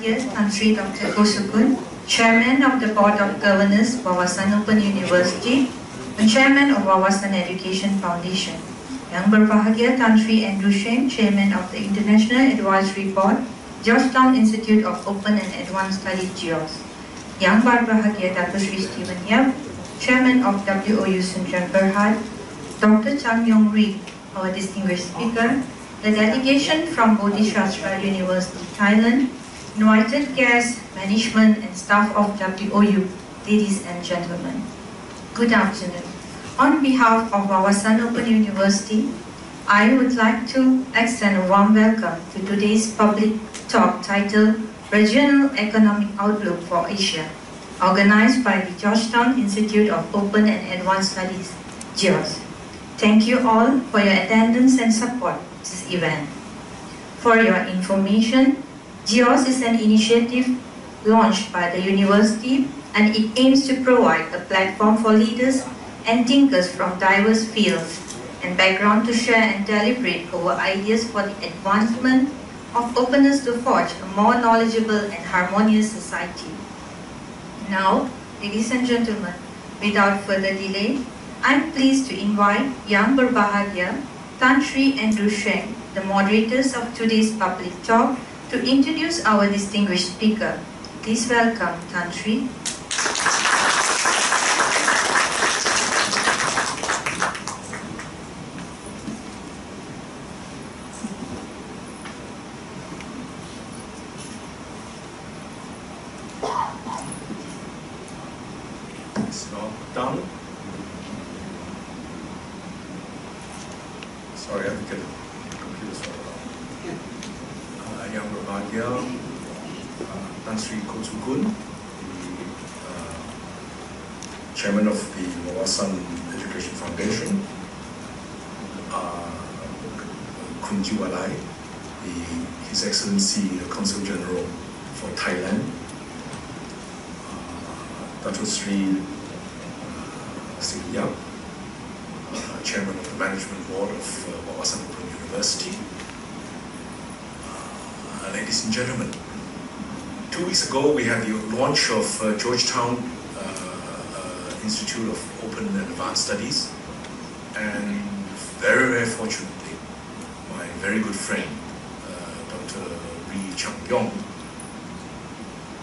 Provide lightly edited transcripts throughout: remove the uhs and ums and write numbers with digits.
Bahagia Tan Sri Dr. Kosukun, Chairman of the Board of Governors, Wawasan Open University, and Chairman of Wawasan Education Foundation. Yang Berbahagia Tan Sri Andrew Sheng, Chairman of the International Advisory Board, Georgetown Institute of Open and Advanced Studies, GIOAS. Yang Berbahagia Dr. Sri Stephen Yap, Chairman of WOU Sunjan Berhad, Dr. Changyang Rhee, our distinguished speaker, the delegation from Bodhisattva University, Thailand, invited guests, management and staff of WOU, ladies and gentlemen. Good afternoon. On behalf of Wawasan Open University, I would like to extend a warm welcome to today's public talk titled Regional Economic Outlook for Asia, organized by the Georgetown Institute of Open and Advanced Studies, GIOAS. Thank you all for your attendance and support this event. For your information, GIOAS is an initiative launched by the university, and it aims to provide a platform for leaders and thinkers from diverse fields and background to share and deliberate over ideas for the advancement of openness to forge a more knowledgeable and harmonious society. Now, ladies and gentlemen, without further delay, I'm pleased to invite Yang Berbahagia, Tan Sri Andrew Sheng, the moderators of today's public talk, to introduce our distinguished speaker. Please welcome Tan Sri. It's not done. Sorry, I have to get the computer sorted out. Yang Berbahagia, Tan Sri Kosukun, the Chairman of the Wawasan Education Foundation, Kunji Walai, His Excellency the Consul General for Thailand, Dr. Sri Stephen Yap, Chairman of the Management Board of Wawasan Open University. Ladies and gentlemen, 2 weeks ago we had the launch of Georgetown Institute of Open and Advanced Studies, and very fortunately, my very good friend, Dr. Changyang,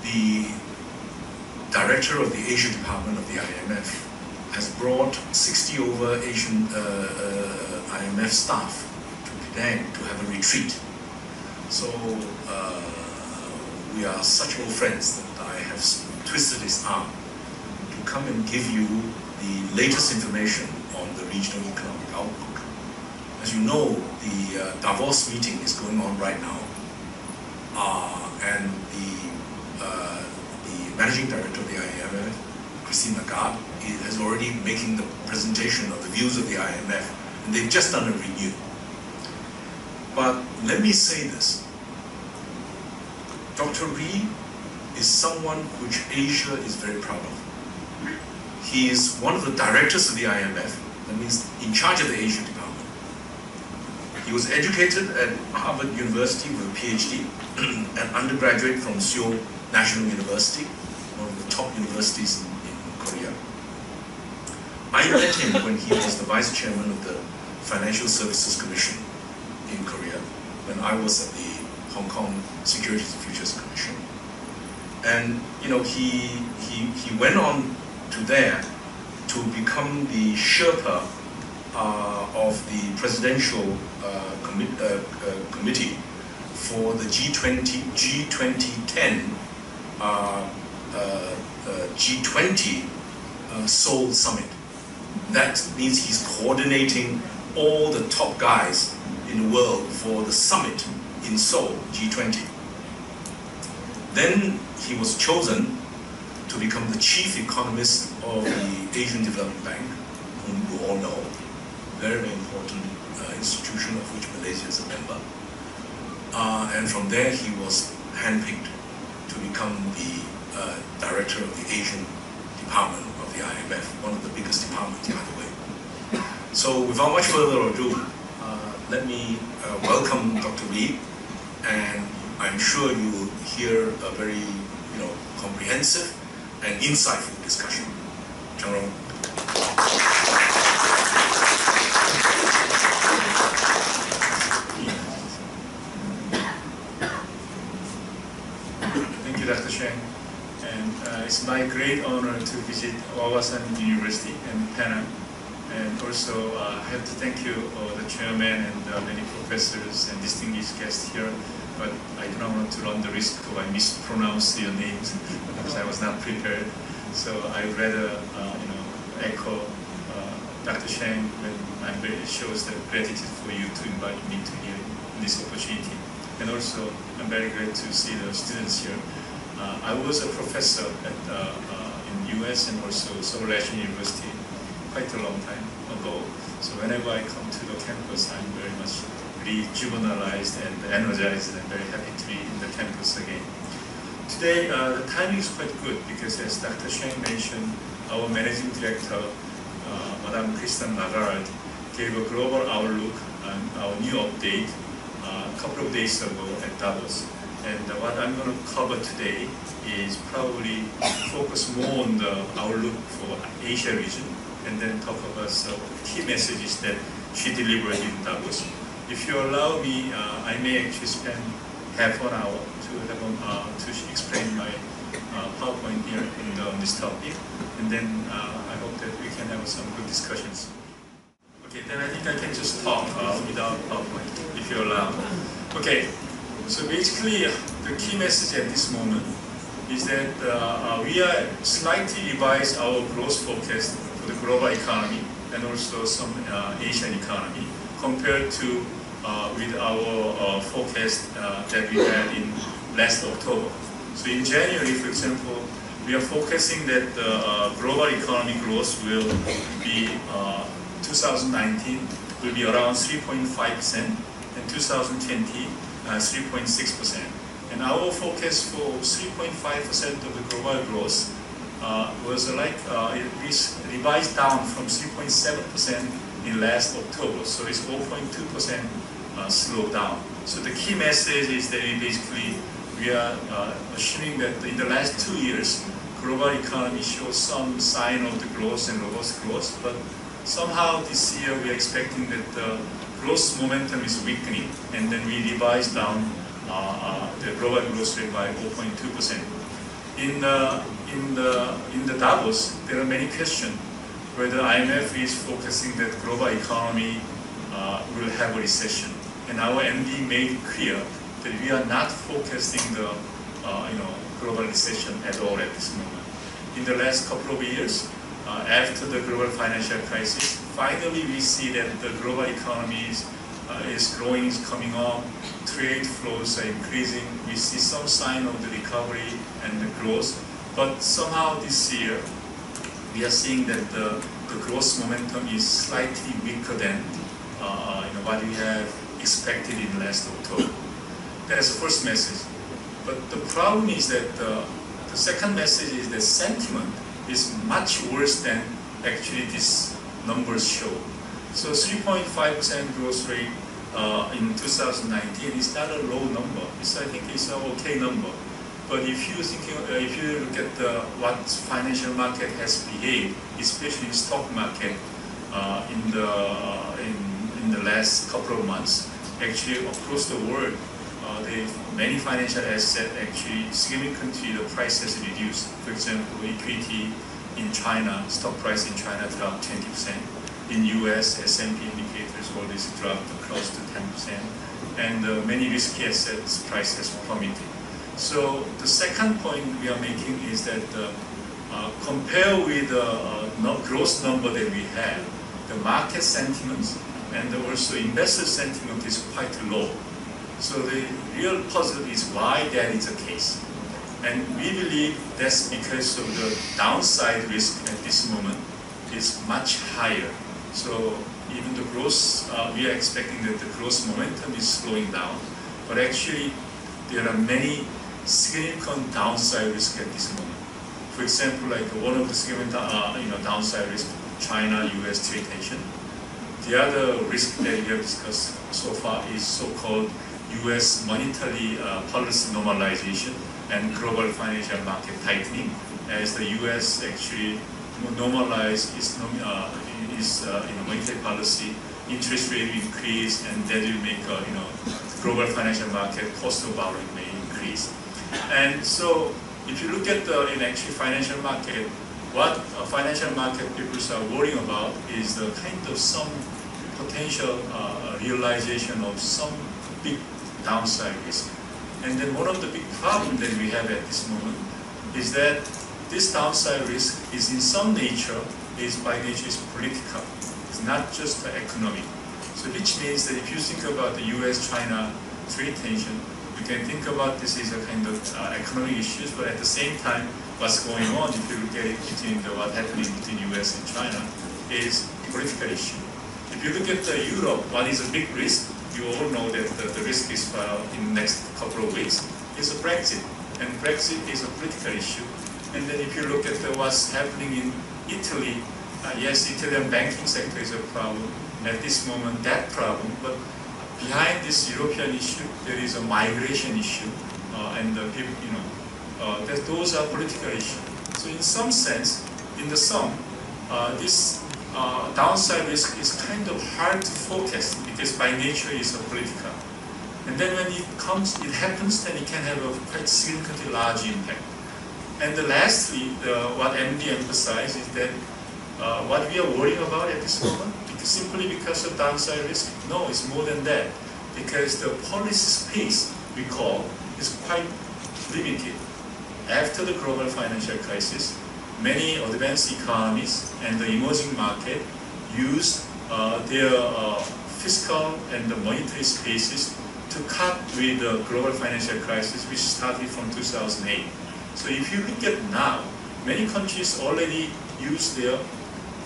the Director of the Asia Department of the IMF, has brought 60 over Asian IMF staff to Penang to have a retreat. So we are such old friends that I have twisted his arm to come and give you the latest information on the regional economic outlook. As you know, the Davos meeting is going on right now, and the Managing Director of the IMF, Christine Lagarde, is already making the presentation of the views of the IMF, and they've just done a renew. But let me say this. Dr. Rhee is someone which Asia is very proud of. He is one of the directors of the IMF, that means in charge of the Asia department. He was educated at Harvard University with a PhD, an undergraduate from Seoul National University, one of the top universities in Korea. I met him when he was the vice chairman of the Financial Services Commission in Korea, when I was at the Hong Kong Securities and Futures Commission. And you know, he went on to there to become the Sherpa of the presidential committee for the G2010 G20 Seoul Summit. That means he's coordinating all the top guys in the world for the summit in Seoul, G20. Then he was chosen to become the chief economist of the Asian Development Bank, whom you all know, very important institution of which Malaysia is a member. And from there he was handpicked to become the director of the Asian department of the IMF, one of the biggest departments, by the way. So without much further ado, let me welcome Dr. Rhee, and I'm sure you will hear a very comprehensive and insightful discussion. Changyang. Thank you, Dr. Cheng. And it's my great honor to visit Wawasan University in Penang. And also, I have to thank you, the chairman and many professors and distinguished guests here. But I do not want to run the risk of I mispronounce your names because I was not prepared. So I would rather, echo Dr. Cheng when it shows the gratitude for you to invite me to here in this opportunity. And also, I'm very glad to see the students here. I was a professor at in US and also Seoul National University quite a long time ago. So whenever I come to the campus, I'm very much rejuvenalized and energized and very happy to be in the campus again. Today, the timing is quite good because as Dr. Cheng mentioned, our managing director, Madame Kristen Lagarde, gave a global outlook on our new update a couple of days ago at Davos. And what I'm going to cover today is probably focus more on the outlook for Asia region and then talk about some key messages that she delivered in Davos. If you allow me, I may actually spend half an hour to explain my PowerPoint here on this topic, and then I hope that we can have some good discussions. Okay, then I think I can just talk without PowerPoint, if you allow. Okay, so basically the key message at this moment is that we are slightly revised our growth forecast for the global economy and also some Asian economy compared to with our forecast that we had in last October. So in January, for example, we are focusing that the global economy growth will be 2019 will be around 3.5% and 2020 3.6%. And our forecast for 3.5% of the global growth was it revised down from 3.7% in last October. So it's 0.2% slowed down. So the key message is that we are assuming that in the last 2 years, global economy shows some sign of the growth and robust growth, but somehow this year we are expecting that the growth momentum is weakening, and then we revise down the global growth rate by 0.2%. In the Davos, there are many questions whether IMF is focusing that global economy will have a recession, and our MD made it clear that we are not focusing the global recession at all at this moment. In the last couple of years, after the global financial crisis, finally we see that the global economy is growing, is coming on, trade flows are increasing, we see some sign of the recovery and the growth, but somehow this year we are seeing that the growth momentum is slightly weaker than what we have expected in last October. That is the first message. But the problem is that the second message is that sentiment is much worse than actually these numbers show. So 3.5% growth rate in 2019 is not a low number. I think it's an okay number. But if you look at what financial market has behaved, especially the stock market in the last couple of months, actually across the world, many financial assets actually significantly the price has reduced. For example, equity in China, stock price in China dropped 20%. In US, S&P indicators always dropped close to 10%. And many risky assets price has plummeted. So the second point we are making is that compare with the growth number that we have, the market sentiment and also investor sentiment is quite low. So the real puzzle is why that is the case. And we believe that's because of the downside risk at this moment is much higher. So even the growth, we are expecting that the growth momentum is slowing down, but actually there are many significant downside risks at this moment. For example, like one of the significant downside risks, China-US trade tension. The other risk that we have discussed so far is so-called U.S. monetary policy normalization and global financial market tightening, as the U.S. actually normalize its monetary policy, interest rate will increase, and that will make global financial market cost of borrowing may increase. And so, if you look at the actually financial market, what financial market people are worrying about is the kind of some potential realization of some big downside risk. And then one of the big problems that we have at this moment is that this downside risk is in some nature, by nature is political. It's not just economic. So which means that if you think about the US-China trade tension, you can think about this as a kind of economic issues, but at the same time, what's going on, if you look at it between what's happening between US and China, is political issue. If you look at Europe, what is a big risk? You all know that the risk is in the next couple of weeks is a Brexit, and Brexit is a political issue. And then if you look at what's happening in Italy, yes, Italian banking sector is a problem at this moment. That problem, but behind this European issue, there is a migration issue, and the people, that those are political issues. So in some sense, in the sum, this downside risk is kind of hard to forecast because by nature it's a political. And then when it happens, then it can have a quite significantly large impact. And lastly, what MD emphasized is that what we are worrying about at this moment, simply because of downside risk? No, it's more than that. Because the policy space, we call, is quite limited. After the global financial crisis, many advanced economies and the emerging market use their fiscal and the monetary spaces to cope with the global financial crisis, which started from 2008. So if you look at now, many countries already use their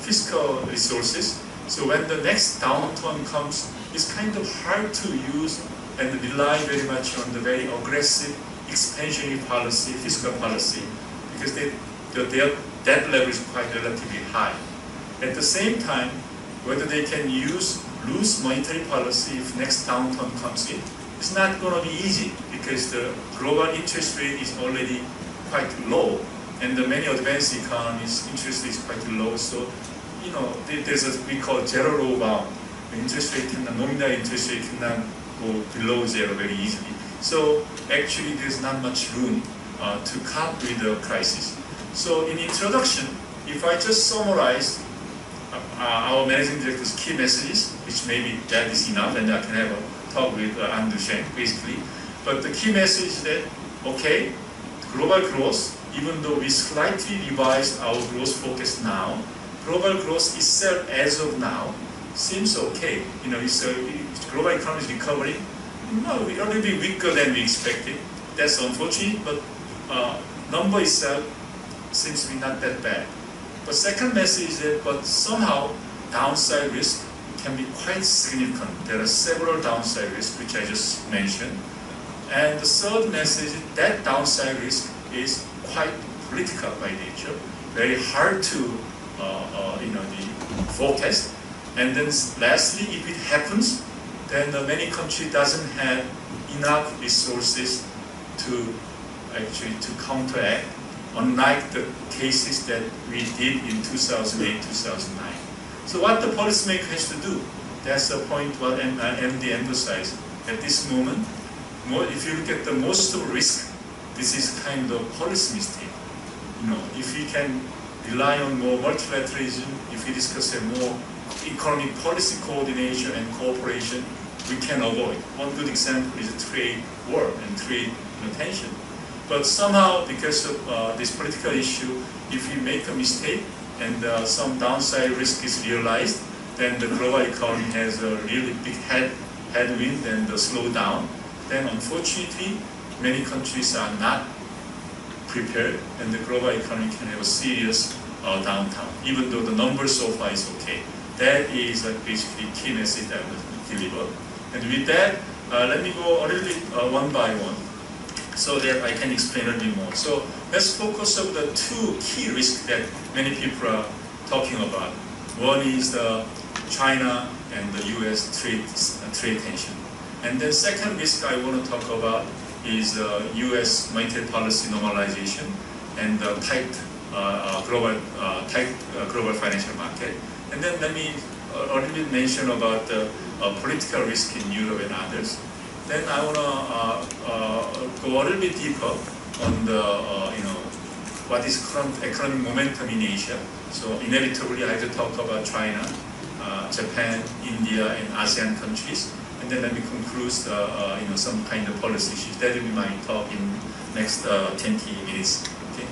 fiscal resources. So when the next downturn comes, it's kind of hard to use and rely very much on the very aggressive expansionary policy, fiscal policy, because their debt level is quite relatively high. At the same time, whether they can use loose monetary policy if next downturn comes in, it's not going to be easy because the global interest rate is already quite low, and the many advanced economies interest rate is quite low. So there's we call zero low bound. The interest rate nominal interest rate cannot go below zero very easily. So actually there's not much room to cope with the crisis. So in introduction, if I just summarize our managing director's key messages, which maybe that is enough, and I can have a talk with Andrew Sheng basically. But the key message is that, okay, global growth, even though we slightly revised our growth focus now, global growth itself as of now seems okay. Global economy is recovering. No, we're a little bit weaker than we expected. That's unfortunate, but number itself seems to be not that bad. But second message is that, but somehow downside risk can be quite significant. There are several downside risks which I just mentioned. And the third message is that downside risk is quite political by nature, very hard to forecast. And then lastly, if it happens, then many countries doesn't have enough resources to counteract, unlike the cases that we did in 2008, 2009. So what the policymaker has to do, that's the point what MD emphasized. At this moment, if you look at the most of risk, this is kind of policy mistake. If we can rely on more multilateralism, if we discuss a more economic policy coordination and cooperation, we can avoid. One good example is trade war and trade tension. But somehow, because of this political issue, if we make a mistake and some downside risk is realized, then the global economy has a really big headwind and a slowdown. Then unfortunately, many countries are not prepared, and the global economy can have a serious downturn, even though the numbers so far is okay. That is basically key message that was delivered. And with that, let me go a little bit one by one, so that I can explain a little bit more. So let's focus on the two key risks that many people are talking about. One is the China and the US trade tension. And then second risk I want to talk about is U.S. monetary policy normalization and tight global financial market. And then let me a little bit mention about the political risk in Europe and others. Then I want to go a little bit deeper on the what is current economic momentum in Asia. So inevitably I have to talk about China, Japan, India, and ASEAN countries. And then let me conclude some kind of policy shift. That will be my talk in next 20 minutes. Okay.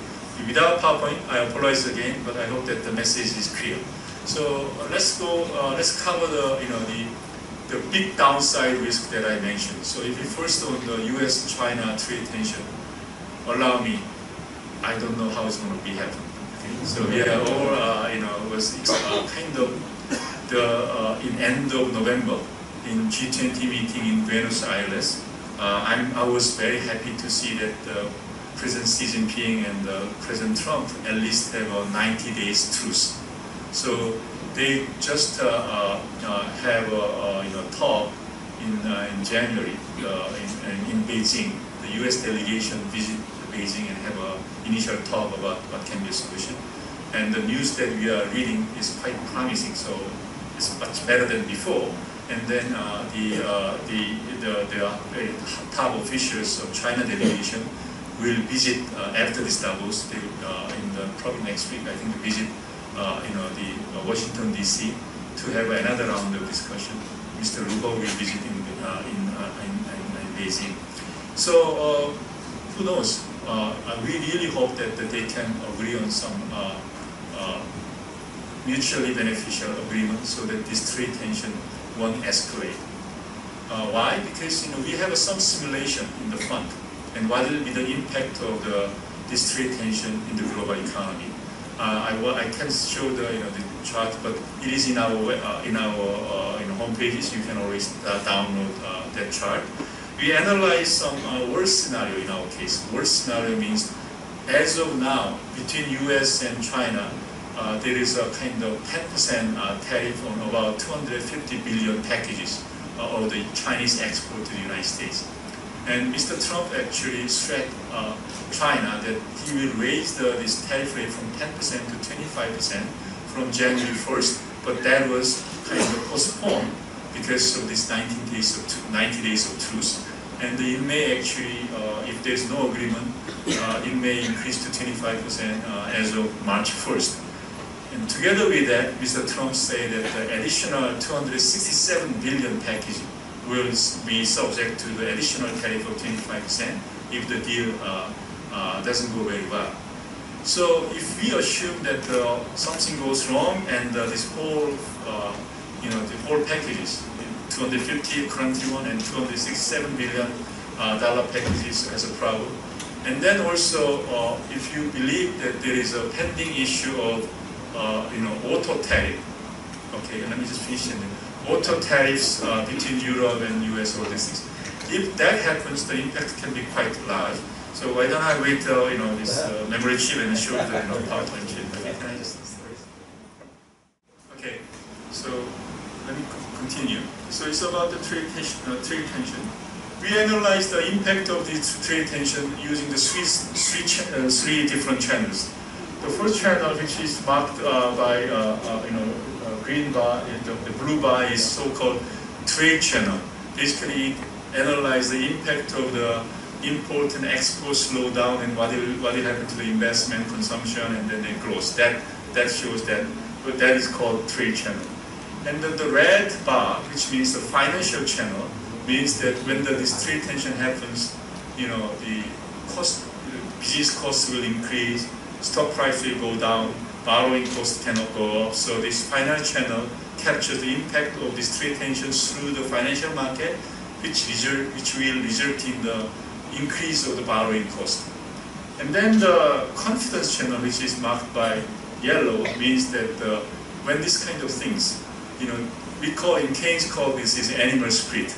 Without PowerPoint, I apologize again, but I hope that the message is clear. So let's go. Let's cover the big downside risk that I mentioned. So if you first on the U.S.-China trade tension, allow me. I don't know how it's going to be happening. Okay? So we are all was kind of the in end of November in G20 meeting in Buenos Aires. I was very happy to see that President Xi Jinping and President Trump at least have a 90 days truce. So they just have a talk in January in Beijing. The U.S. delegation visit Beijing and have an initial talk about what can be a solution. And the news that we are reading is quite promising. So it's much better than before. And then the top officials of China delegation will visit after this Davos. They probably next week. I think they visit the Washington D.C. to have another round of discussion. Mr. Lu will visit in Beijing. So who knows? We really hope that they can agree on some mutually beneficial agreement so that this trade tension won't escalate. Why? Because we have some simulation in the fund, and what will be the impact of this trade tension in the global economy. I can't show the chart, but it is in our home pages. You can always download that chart. We analyze some worst scenario in our case. Worst scenario means, as of now, between U.S. and China, there is a kind of 10% tariff on about 250 billion packages of the Chinese export to the United States. And Mr. Trump actually threatened China that he will raise this tariff rate from 10% to 25% from January 1st, but that was kind of postponed because of this 90 days of truce. And it may actually, if there's no agreement, it may increase to 25% as of March 1st. And together with that, Mr. Trump said that the additional 267 billion package will be subject to the additional tariff of 25% if the deal doesn't go very well. So if we assume that something goes wrong and this whole, the whole packages, 250 currency one and 267 billion dollar packages as a problem, and then also if you believe that there is a pending issue of auto tariff. Okay, let me just finish it. Auto tariffs between Europe and US, all these things. If that happens, the impact can be quite large. So why don't I wait this memory chip and show the PowerPoint chip? Okay, can I just okay, so let me continue. So it's about the trade tension. We analyzed the impact of this trade tension using the three different channels. The first channel, which is marked by green bar, the blue bar is so-called trade channel. Basically, it analyzes the impact of the import and export slowdown and what will happen to the investment, consumption, and then the growth. That shows that, but that is called trade channel. And the red bar, which means the financial channel, means that when this trade tension happens, the business costs will increase, stock price will go down, borrowing costs cannot go up. So this financial channel captures the impact of this trade tension through the financial market, which will result in the increase of the borrowing cost. And then the confidence channel, which is marked by yellow, means that when this kind of things, we call in Keynes this is animal spirit.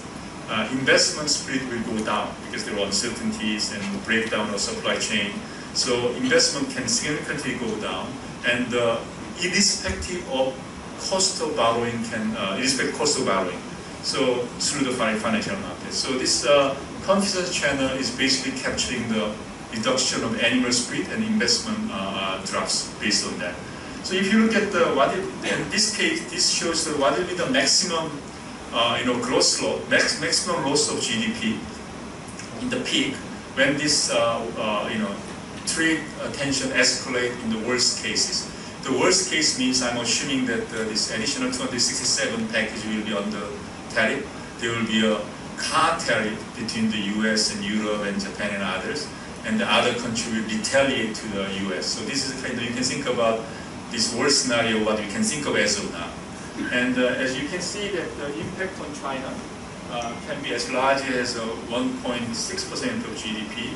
Investment spirit will go down because there are uncertainties and breakdown of supply chain. So investment can significantly go down, and irrespective of cost of borrowing So through the financial market. So this confidence channel is basically capturing the reduction of animal split and investment drops based on that. So if you look at in this case, this shows what will be the maximum, growth loss, maximum loss of GDP in the peak when this, trade tension escalate in the worst cases. The worst case means I'm assuming that this additional 267 package will be under tariff. There will be a car tariff between the US and Europe and Japan and others, and the other country will retaliate to the US. So this is kind of, you can think about this worst scenario, what we can think of as of now. And as you can see that the impact on China can be as large as 1.6% of GDP.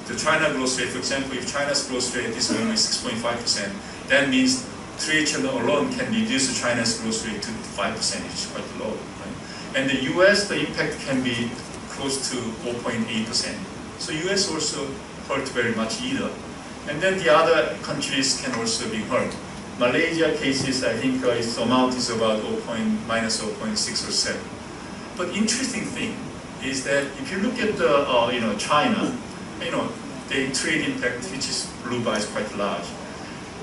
The China growth rate, for example, if China's growth rate is only 6.5%, that means trade channel alone can reduce China's growth rate to 5%, which is quite low. Right? And the US, the impact can be close to 0.8%. So US also hurt very much either. And then the other countries can also be hurt. Malaysia cases, I think its amount is about minus 0.6 or 7. But interesting thing is that if you look at the China, the trade impact, which is blue bar, is quite large.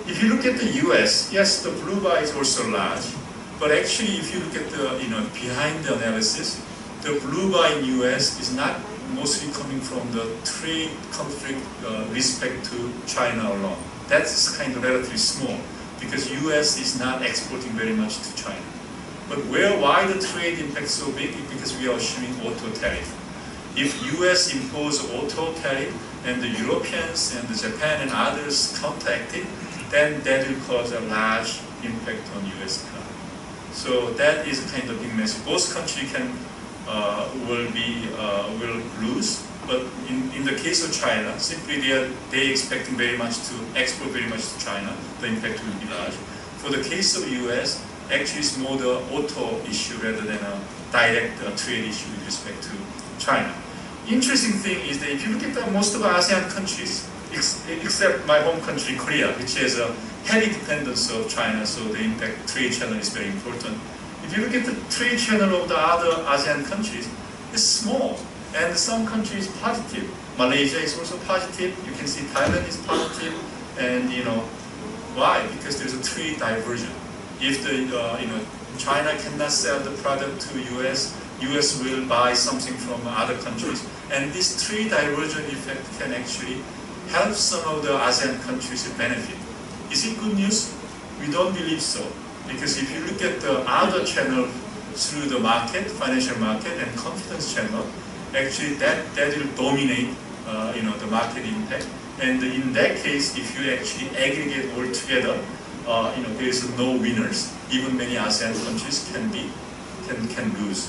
If you look at the US, yes, the blue bar is also large, but actually if you look at the behind the analysis, the blue bar in US is not mostly coming from the trade conflict respect to China alone. That's kind of relatively small because US is not exporting very much to China. But why the trade impact so big is because we are assuming auto tariff. If US impose auto tariff and the Europeans and the Japan and others counteract it, then that will cause a large impact on US economy. So that is a kind of big message. Both countries will lose, but in the case of China, simply they expecting very much to export very much to China, the impact will be large. For the case of US, actually it's more the auto issue rather than a direct trade issue with respect to China. Interesting thing is that if you look at most of the ASEAN countries, except my home country, Korea, which has a heavy dependence of China, so the impact trade channel is very important. If you look at the trade channel of the other ASEAN countries, it's small, and some countries positive. Malaysia is also positive. You can see Thailand is positive, and why? Because there's a trade diversion. If the China cannot sell the product to US will buy something from other countries, and this trade diversion effect can actually help some of the ASEAN countries to benefit. Is it good news? We don't believe so, because if you look at the other channel through the market, financial market and confidence channel, actually that will dominate the market impact. And in that case, if you actually aggregate all together, there is no winners. Even many ASEAN countries can lose.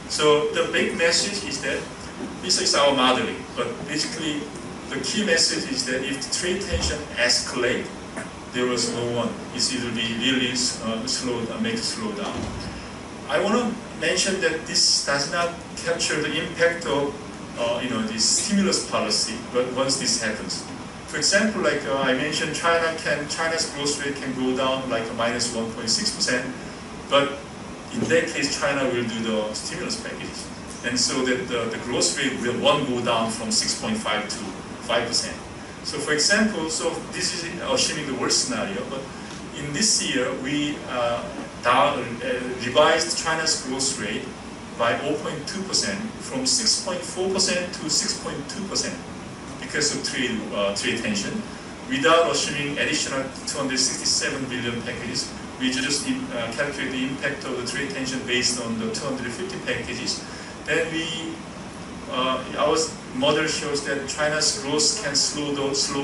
So the big message is that this is our modeling, but basically the key message is that if the trade tension escalate, there was no one. It's either be really make it slow down. I want to mention that this does not capture the impact of this stimulus policy, but once this happens. For example, like I mentioned, China's growth rate can go down like a minus 1.6%, but in that case, China will do the stimulus packages. And so that the growth rate will go down from 6.5 to 5%. So for example, this is assuming the worst scenario, but in this year, we revised China's growth rate by 0.2% from 6.4% to 6.2% because of trade tension, without assuming additional 267 billion packages. We just calculate the impact of the trade tension based on the 250 packages. Then our model shows that China's growth can slow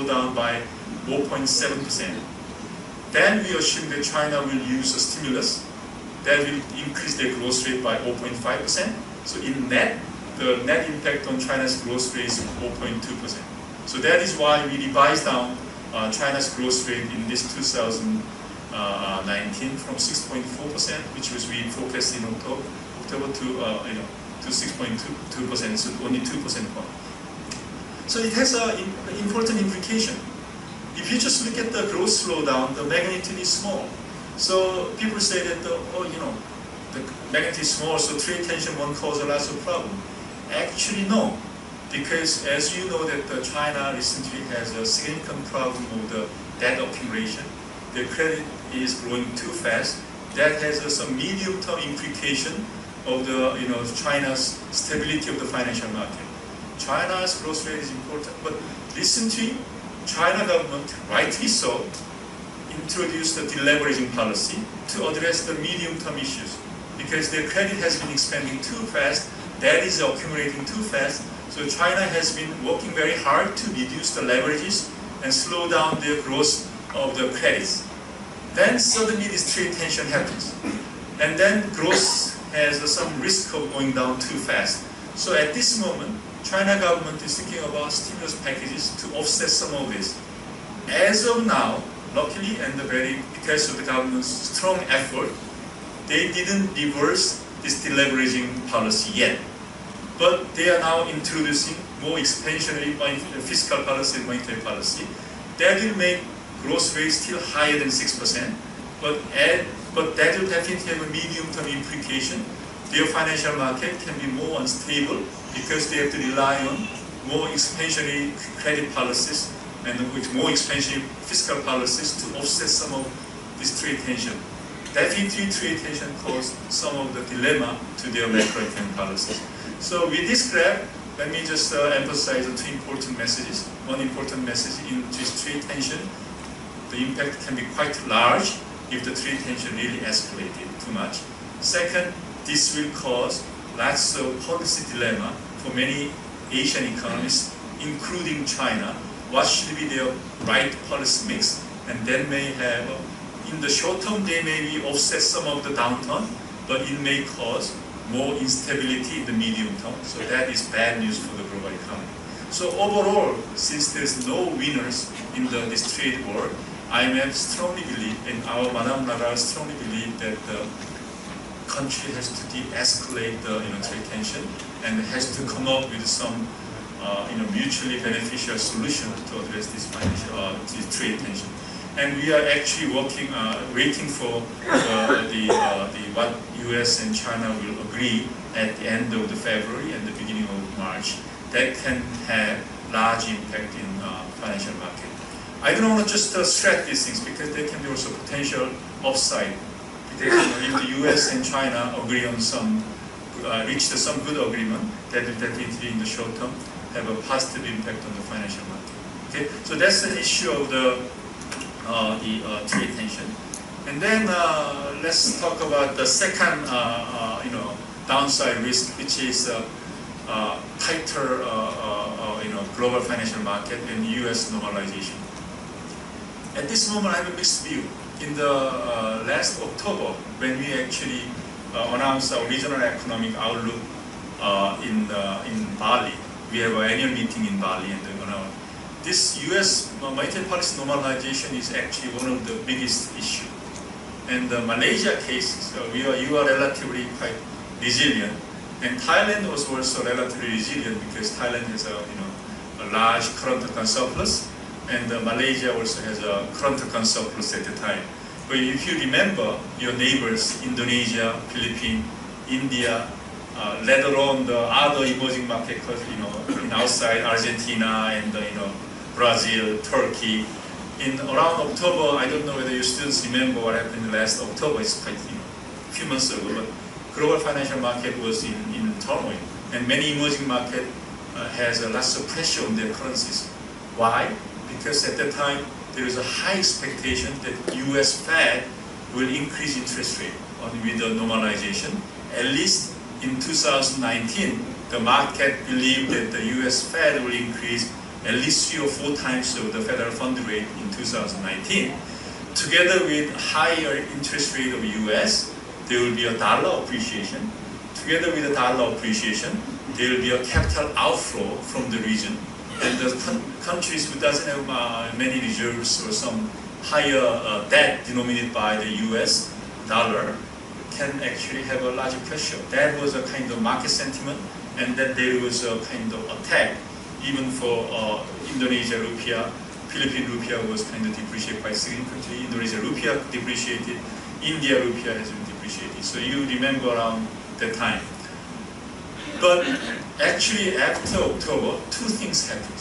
down by 0.7%. Then we assume that China will use a stimulus that will increase their growth rate by 0.5%. So in net, the net impact on China's growth rate is 0.2%. So that is why we revised down China's growth rate in this 2019 from 6.4%, which was we focused in October to 6.2%, so only 2% point. So it has an important implication. If you just look at the growth slowdown, the magnitude is small. So people say that the the magnitude is small, so trade tension won't cause a lot of problem. Actually, no, because as you know that China recently has a significant problem of the debt accumulation. The credit is growing too fast. That has some medium-term implication of the China's stability of the financial market. China's growth rate is important, but recently, China government, rightly so, introduced a deleveraging policy to address the medium-term issues because their credit has been expanding too fast, debt is accumulating too fast, so China has been working very hard to reduce the leverages and slow down the growth of the credits. Then suddenly this trade tension happens, and then growth has some risk of going down too fast. So at this moment, China government is thinking about stimulus packages to offset some of this. As of now, luckily, and because of the government's strong effort, they didn't reverse this deleveraging policy yet. But they are now introducing more expansionary fiscal policy and monetary policy. That will make growth rate still higher than 6%, but that will definitely have a medium-term implication. Their financial market can be more unstable because they have to rely on more expansionary credit policies and with more expansionary fiscal policies to offset some of this trade tension. Definitely trade tension caused some of the dilemma to their macroeconomic policies. So with this graph, let me just emphasize the two important messages. One important message in this trade tension, the impact can be quite large if the trade tension really escalated too much. Second, this will cause lots of policy dilemma for many Asian economies, including China. What should be their right policy mix? And then may have, in the short term, they may offset some of the downturn, but it may cause more instability in the medium term. So that is bad news for the global economy. So overall, since there's no winners in this trade war, IMF strongly believe, and our Madam Nara strongly believe that the country has to de-escalate the trade tension and has to come up with some mutually beneficial solution to address this this trade tension. And we are actually waiting for what US and China will agree at the end of the February and the beginning of March. That can have large impact in financial market. I don't want to just stress these things because there can be also potential upside. Because if the US and China agree on reach some good agreement, that will definitely in the short term have a positive impact on the financial market. Okay, so that's the issue of the trade tension. And then let's talk about the second downside risk, which is tighter global financial market and US normalization. At this moment, I have a mixed view. In the last October, when we actually announced our regional economic outlook in Bali, we have an annual meeting in Bali, and this U.S. monetary policy normalization is actually one of the biggest issues. And the Malaysia case, you are relatively quite resilient, and Thailand was also relatively resilient because Thailand has a large current account surplus, and Malaysia also has a current account surplus at the time. But if you remember, your neighbors, Indonesia, Philippines, India, let alone the other emerging market, outside Argentina and Brazil, Turkey. In around October, I don't know whether you students remember what happened last October. It's quite a few months ago, but global financial market was in turmoil, and many emerging market has lots of pressure on their currencies. Why? Because at that time there is a high expectation that U.S. Fed will increase interest rate with the normalization. At least in 2019, the market believed that the U.S. Fed will increase at least 3 or 4 times of the federal fund rate in 2019. Together with higher interest rate of U.S., there will be a dollar appreciation. Together with the dollar appreciation, there will be a capital outflow from the region. And the countries who doesn't have many reserves or some higher debt denominated by the U.S. dollar can actually have a larger pressure. That was a kind of market sentiment, and that there was a kind of attack even for Indonesia rupiah. Philippine rupiah was kind of depreciated quite significantly. Indonesia rupiah depreciated. India rupiah has been depreciated. appreciating. So you remember around that time. But actually after October, two things happened.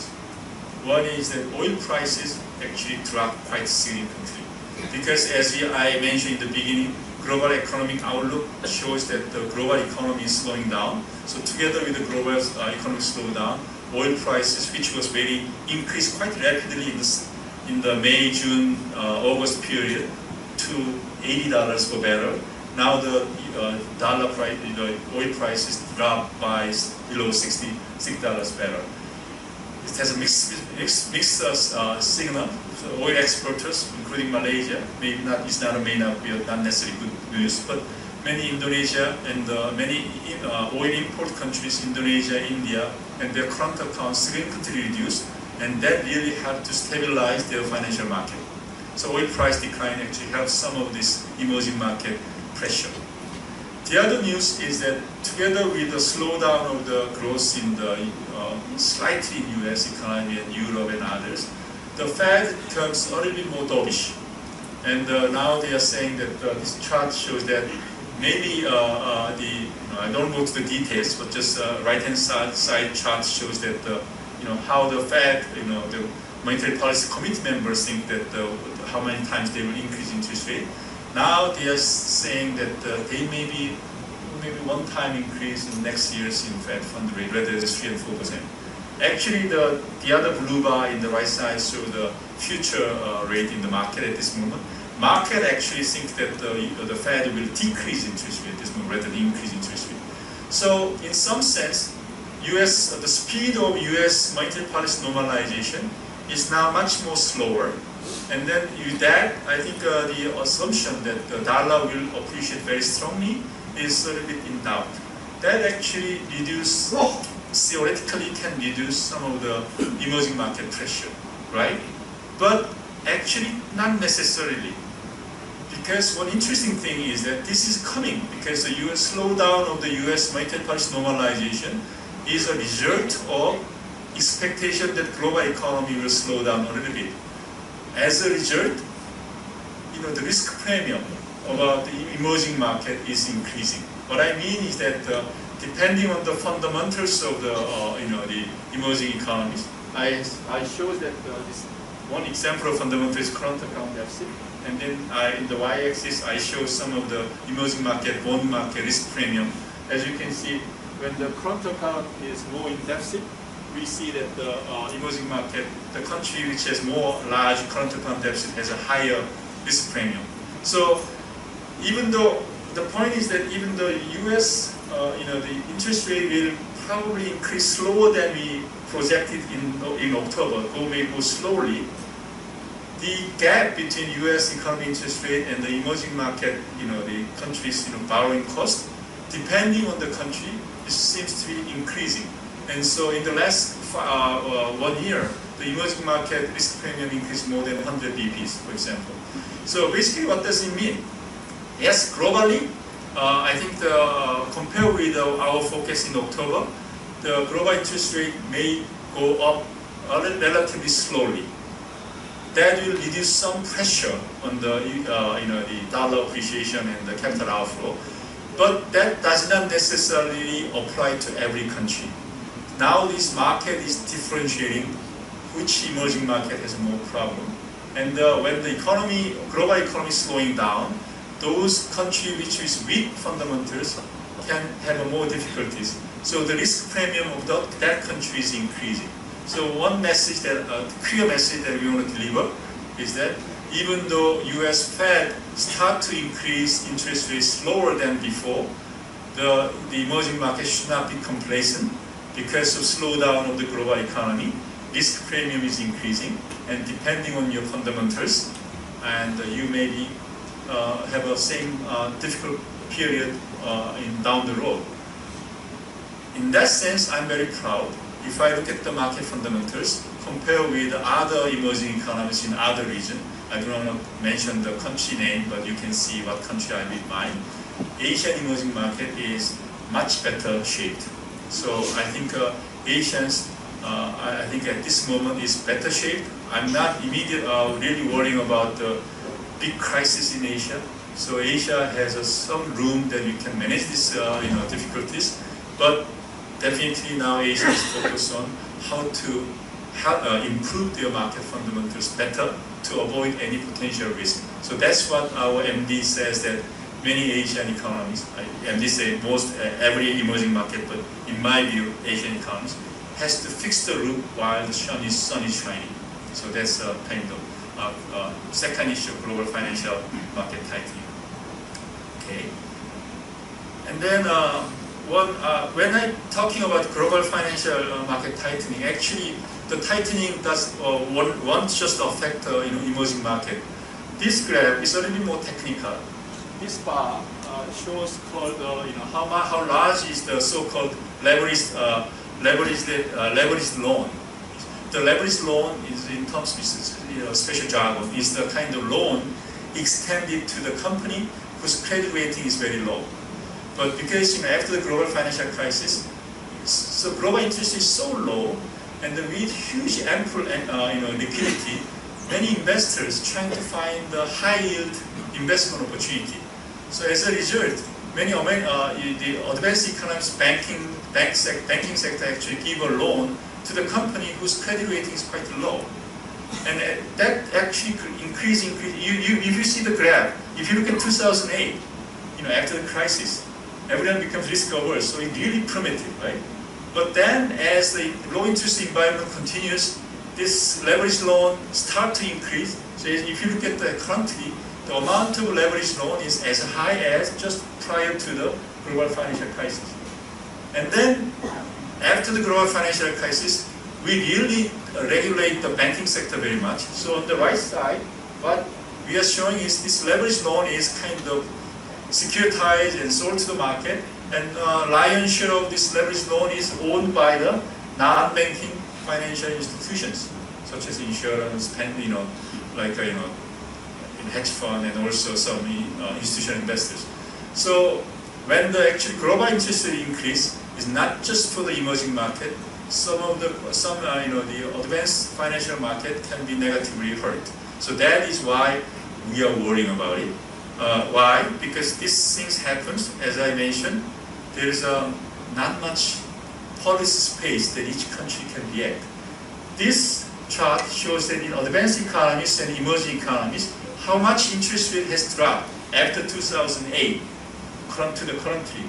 One is that oil prices actually dropped quite significantly. Because as I mentioned in the beginning, global economic outlook shows that the global economy is slowing down. So together with the global economic slowdown, oil prices, which was very increased quite rapidly in the May, June, August period to $80 per barrel. Now the dollar price, the oil prices dropped by below $66 per barrel. It has a mixed signal. So oil exporters, including Malaysia, maybe not, it's not a main not necessarily good news, but many Indonesia and many oil import countries, Indonesia, India, and their current accounts significantly reduced, and that really helped to stabilize their financial market. So oil price decline actually helps some of this emerging market pressure. The other news is that together with the slowdown of the growth in the slightly in US economy and Europe and others, the Fed becomes a little bit more dovish. And now they are saying that this chart shows that maybe I don't go to the details, but just right-hand side chart shows that how the Fed, the monetary policy committee members think that how many times they will increase interest rate. Now they are saying that they may be maybe one-time increase in next year's Fed fund rate, rather than 3 and 4%. Actually, the other blue bar in the right side shows the future rate in the market at this moment. Market actually thinks that the Fed will decrease interest rate at this moment rather than increase interest rate. So, in some sense, the speed of US monetary policy normalization is now much more slower. And then with that, I think the assumption that the dollar will appreciate very strongly is a little bit in doubt. That actually theoretically can reduce some of the emerging market pressure, right? But actually not necessarily. Because one interesting thing is that this is coming because the US slowdown of the US monetary policy normalization is a result of expectation that global economy will slow down a little bit. As a result, the risk premium about the emerging market is increasing. What I mean is that depending on the fundamentals of the the emerging economies, I showed that this one example of fundamental is current account deficit, and then in the y-axis I show some of the emerging market, bond market risk premium. As you can see, when the current account is more in deficit, we see that the emerging market, the country which has more large current account deficit has a higher risk premium. So even though the point is that even though US, the interest rate will probably increase slower than we projected in October, may go slowly, the gap between US economy interest rate and the emerging market, the country's borrowing cost, depending on the country, it seems to be increasing. And so in the last 1 year, the emerging market risk premium increased more than 100 BPs, for example. So basically, what does it mean? Yes, globally, I think compared with our focus in October, the global interest rate may go up relatively slowly. That will reduce some pressure on the the dollar appreciation and the capital outflow, but that does not necessarily apply to every country. Now this market is differentiating which emerging market has more problem, and when the global economy is slowing down, those countries which is weak fundamentals can have more difficulties. So the risk premium of that country is increasing. So one message clear message that we want to deliver is that even though US Fed start to increase interest rates slower than before, the emerging market should not be complacent because of slowdown of the global economy. Risk premium is increasing, and depending on your fundamentals, and you may be have a same difficult period down the road. In that sense, I'm very proud. If I look at the market fundamentals, compare with other emerging economies in other regions, I do not mention the country name, but you can see what country I have in mind. Asian emerging market is much better shaped. So I think Asians, I think at this moment is better shaped. I'm not really worrying about the big crisis in Asia. So Asia has some room that you can manage these difficulties, but definitely now Asia is focused on how to improve their market fundamentals better to avoid any potential risk. So that's what our MD says, that many Asian economies, MD say most every emerging market, but in my view, Asian economies has to fix the roof while the sun is shining. So that's kind of second issue, global financial market tightening. Okay, and then when I'm talking about global financial market tightening, actually the tightening does won't just affect emerging market. This graph is a little bit more technical. This bar shows called how large is the so-called leveraged loan. The leveraged loan is, in terms of special jargon, is the kind of loan extended to the company whose credit rating is very low. But because after the global financial crisis, so global interest is so low, and with huge ample liquidity, many investors trying to find the high yield investment opportunity. So as a result, many the advanced economies banking sector actually give a loan to the company whose credit rating is quite low, and that actually increase. If you see the graph, if you look at 2008, after the crisis, everyone becomes risk averse, so it's really primitive, right? But then, as the low interest environment continues, this leverage loan start to increase. So if you look at the currently, the amount of leverage loan is as high as just prior to the global financial crisis. And then, after the global financial crisis, we really regulate the banking sector very much. So on the right side, what we are showing is this leverage loan is kind of securitized and sold to the market, and lion's share of this leverage loan is owned by the non-banking financial institutions, such as insurance, hedge fund, and also some institutional investors. So when the actual global interest rate increase is not just for the emerging market, the advanced financial market can be negatively hurt. So that is why we are worrying about it. Why? Because these things happens, as I mentioned, there is not much policy space that each country can react. This chart shows that in advanced economies and emerging economies, how much interest rate has dropped after 2008 to the currently.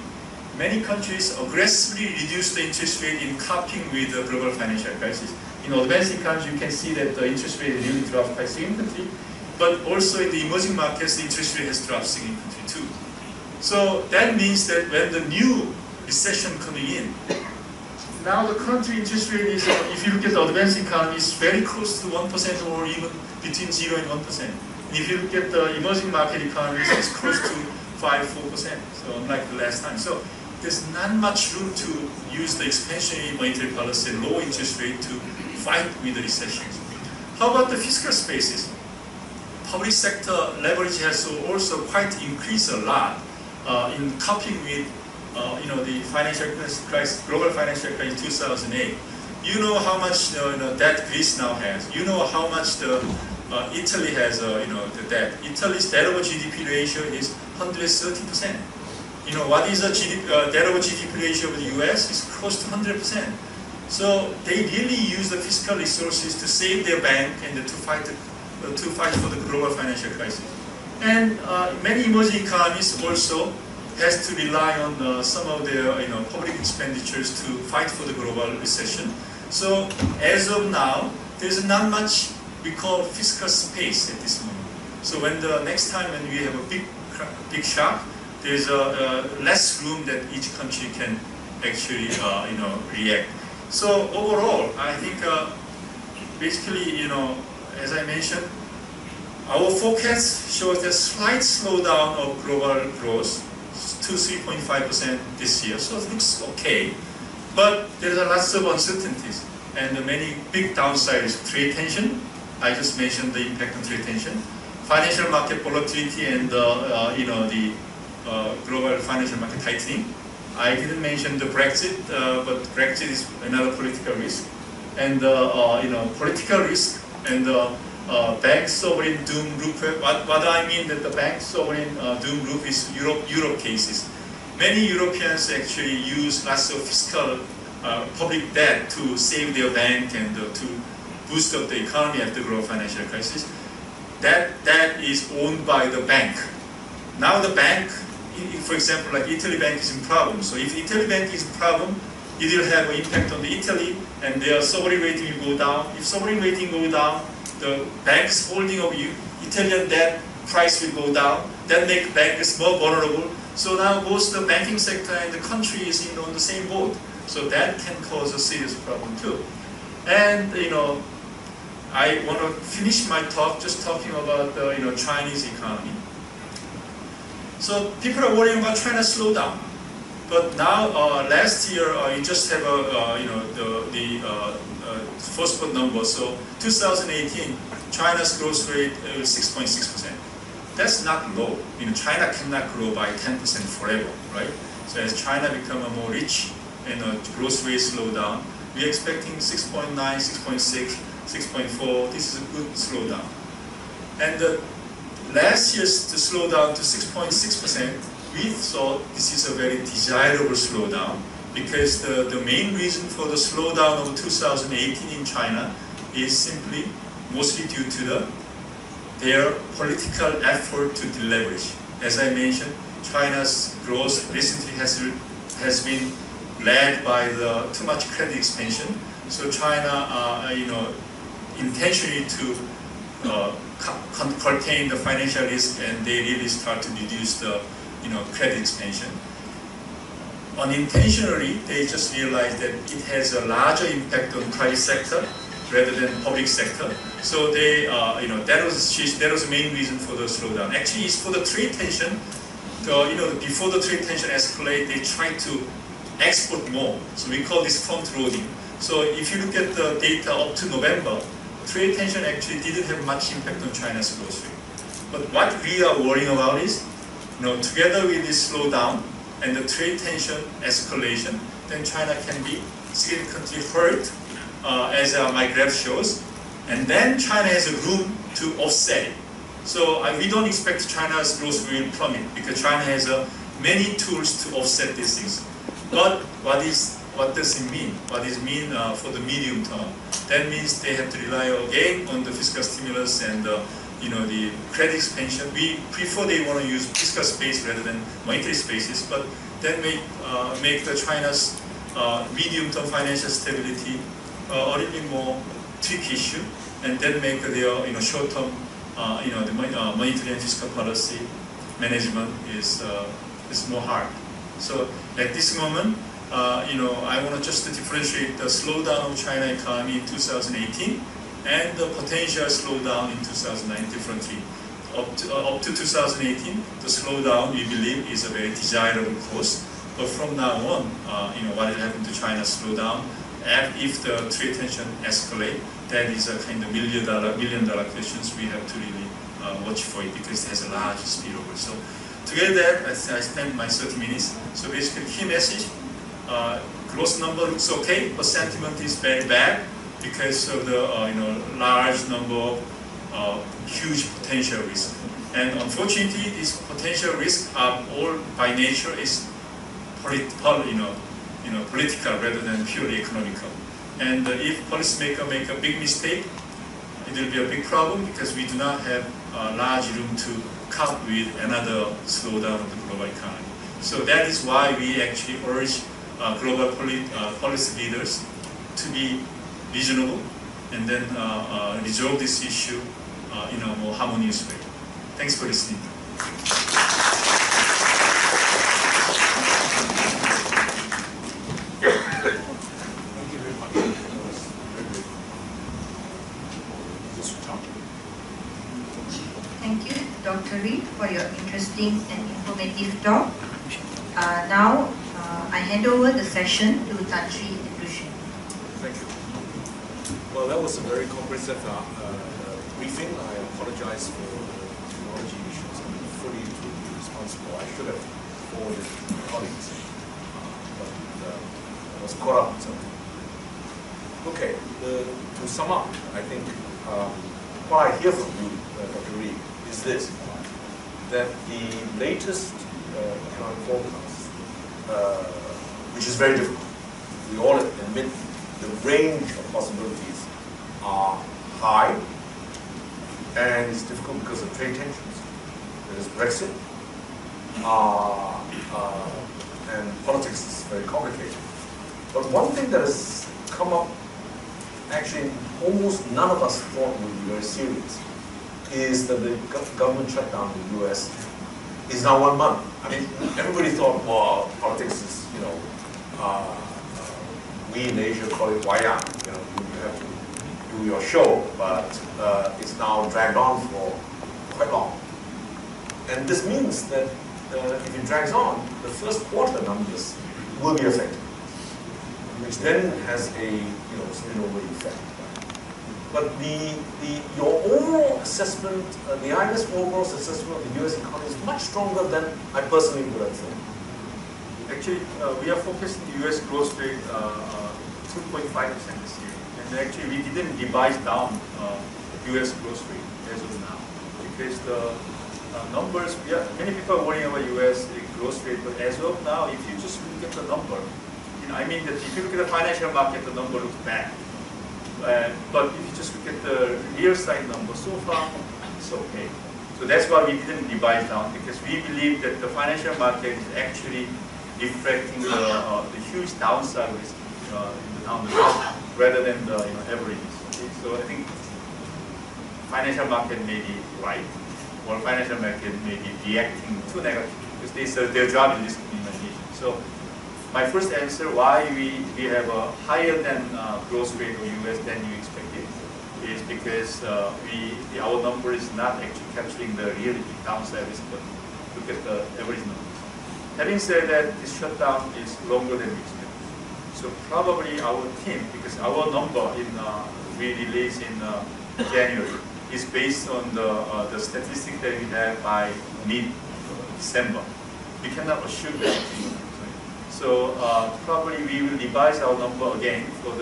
Many countries aggressively reduced the interest rate in coping with the global financial crisis. In advanced economies, you can see that the interest rate really dropped quite significantly, but also in the emerging markets, the interest rate has dropped significantly too. So that means that when the new recession coming in, now the country interest rate is, if you look at the advanced economies, very close to 1% or even between 0 and 1%. And if you look at the emerging market economies, it's close to 5–4%. So unlike the last time. So there's not much room to use the expansionary monetary policy and low interest rate to fight with the recessions. How about the fiscal spaces? Public sector leverage has also quite increased a lot in coping with the financial crisis, global financial crisis 2008. You know how much debt Greece now has. You know how much the Italy has the debt. Italy's debt over GDP ratio is 130%. What is the debt over GDP ratio of the US? Is close to 100%. So they really use the fiscal resources to save their bank and to fight for the global financial crisis. And many emerging economies also has to rely on some of their public expenditures to fight for the global recession. So as of now, there's not much we call fiscal space at this moment. So when the next time when we have a big shock, there's less room that each country can actually react. So overall, I think basically as I mentioned, our forecast shows a slight slowdown of global growth to 3.5% this year, so it looks okay. But there are lots of uncertainties and many big downsides. Trade tension, I just mentioned the impact on trade tension, financial market volatility, and the global financial market tightening. I didn't mention the Brexit, but Brexit is another political risk, and political risk and bank sovereign doom group. What I mean that the bank sovereign doom group is Europe cases. Many Europeans actually use lots of fiscal public debt to save their bank and to boost up the economy after the global financial crisis. That debt is owned by the bank. Now the bank, for example, like Italy bank is in problem. So if Italy bank is in problem, it will have an impact on the Italy, and their sovereign rating will go down. If sovereign rating go down, the bank's holding of Italian debt price will go down. That makes banks more vulnerable. So now both the banking sector and the country is on the same boat. So that can cause a serious problem too. And I want to finish my talk just talking about the Chinese economy. So people are worrying about China's slowdown, but now last year you just have the first put number. So 2018, China's growth rate is 6.6%. That's not low. China cannot grow by 10% forever, right? So as China become more rich and growth rate slow down, we're expecting 6.9, 6.6, 6.4. This is a good slowdown. And last year's slowdown to 6.6%, we thought this is a very desirable slowdown because the main reason for the slowdown of 2018 in China is simply mostly due to their political effort to deleverage. As I mentioned, China's growth recently has been led by the too much credit expansion. So China, intentionally to contain the financial risk, and they really start to reduce the credit expansion. Unintentionally, they just realized that it has a larger impact on private sector rather than public sector. So they, that was the main reason for the slowdown. Actually, it's for the trade tension. Before the trade tension escalate, they tried to export more. So we call this front loading. So if you look at the data up to November, trade tension actually didn't have much impact on China's growth rate. But what we are worrying about is, together with this slowdown and the trade tension escalation, then China can be significantly hurt, as my graph shows. And then China has a room to offset it. So we don't expect China's growth will plummet because China has many tools to offset these things. But what does it mean? What does it mean for the medium term? That means they have to rely again on the fiscal stimulus and the credit expansion. We prefer they want to use fiscal space rather than monetary spaces, but then make the China's medium-term financial stability a little bit more tricky issue, and then make their short-term the monetary and fiscal policy management is more hard. So at this moment, I want to just differentiate the slowdown of China economy in 2018 and the potential slowdown in 2009 differently. Up to 2018, the slowdown we believe is a very desirable course. But from now on, what will happen to China's slowdown? And if the trade tension escalate, that is a kind of million dollar questions we have to really watch for it because it has a large spillover. So together, I spent my 30 minutes. So basically, key message: growth number looks okay, but sentiment is very bad because of the large number of huge potential risks. And unfortunately, these potential risks are all by nature is political rather than purely economical. And if policymakers make a big mistake, it will be a big problem because we do not have large room to cope with another slowdown of the global economy. So that is why we actually urge global policy leaders to be reasonable and then resolve this issue in a more harmonious way. Thanks for listening. Thank you, Dr. Rhee, for your interesting and informative talk. Now, I hand over the session to Changyang Rhee. Thank you. Well, that was a very comprehensive briefing. I apologize for the technology issues. I'm fully responsible. I should have forwarded to my colleagues, but I was caught up on something. Okay, to sum up, I think what I hear from you, Dr. Rhee, is this, that the latest economic forecast, which is very difficult, we all admit the range of possibilities are high, and it's difficult because of trade tensions. There is Brexit, and politics is very complicated. But one thing that has come up, actually almost none of us thought would be very serious, is that the government shutdown in the US is now 1 month. I mean, everybody thought, well, politics is, you know, we in Asia call it wayang, you know, you have to do your show, but it's now dragged on for quite long. And this means that if it drags on, the first quarter numbers will be affected, which then has a, you know, spillover effect. But your overall assessment, the IMF's overall assessment of the US economy is much stronger than I personally would have thought. Actually, we are focusing the US growth rate 2.5% this year. And actually, we didn't revise down US growth rate as of now. Because the numbers, many people are worrying about US growth rate, but as of now, if you just look at the number, you know, I mean that if you look at the financial market, the number looks bad. But if you just look at the real side number, so far, it's okay. So that's why we didn't revise down, because we believe that the financial market is actually reflecting the huge downside risk in the down the road, rather than the averages. Okay? So I think financial market may be right, or financial market may be reacting too negative, because their job is risk minimization. So my first answer, why we have a higher than growth rate of US than you expected, is because our number is not actually capturing the really big downside risk, but look at the average numbers. Having said that, this shutdown is longer than we expected. So probably our team, because our number we released in January, is based on the statistic that we have by mid-December. We cannot assume that. So probably we will revise our number again for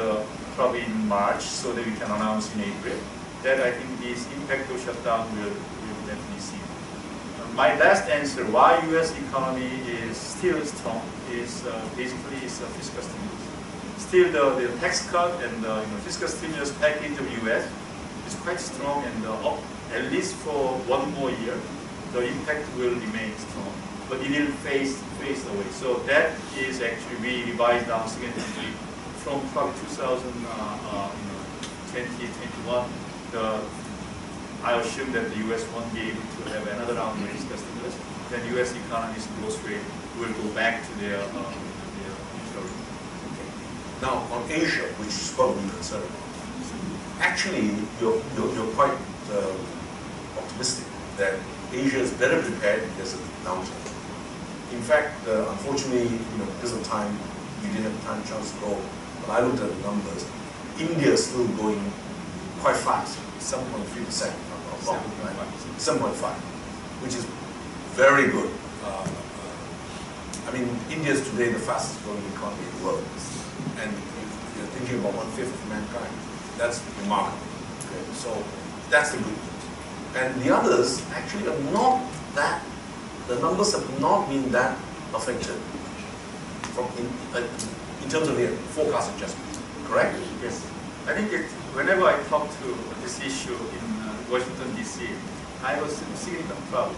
probably in March, so that we can announce in April. That I think this impact of shutdown will definitely see. My last answer, why U.S. economy is still strong, is basically is fiscal stimulus. Still, the tax cut and the fiscal stimulus package of U.S. is quite strong, and at least for 1 more year, the impact will remain strong. But it will phase away. So that is actually, we revised down significantly from probably 2021. I assume that the US won't be able to have another round of fiscal stimulus. Then US economy's growth rate will go back to their usual. Okay. Now on Asia, which is probably concerning, actually you're quite optimistic that Asia is better prepared because of downturn. In fact, unfortunately, because of time, we didn't have chance to go. But I looked at the numbers. India is still going quite fast, 7.3%. 7.5, which is very good. I mean, India is today the fastest growing economy in the world, and if you're thinking about 1/5 of mankind, that's remarkable. Okay? So that's the good news. And the others actually are not that. The numbers have not been that affected in terms of the forecast adjustment, correct? Yes. I think whenever I talk to this issue in Washington, D.C., I was significantly proud.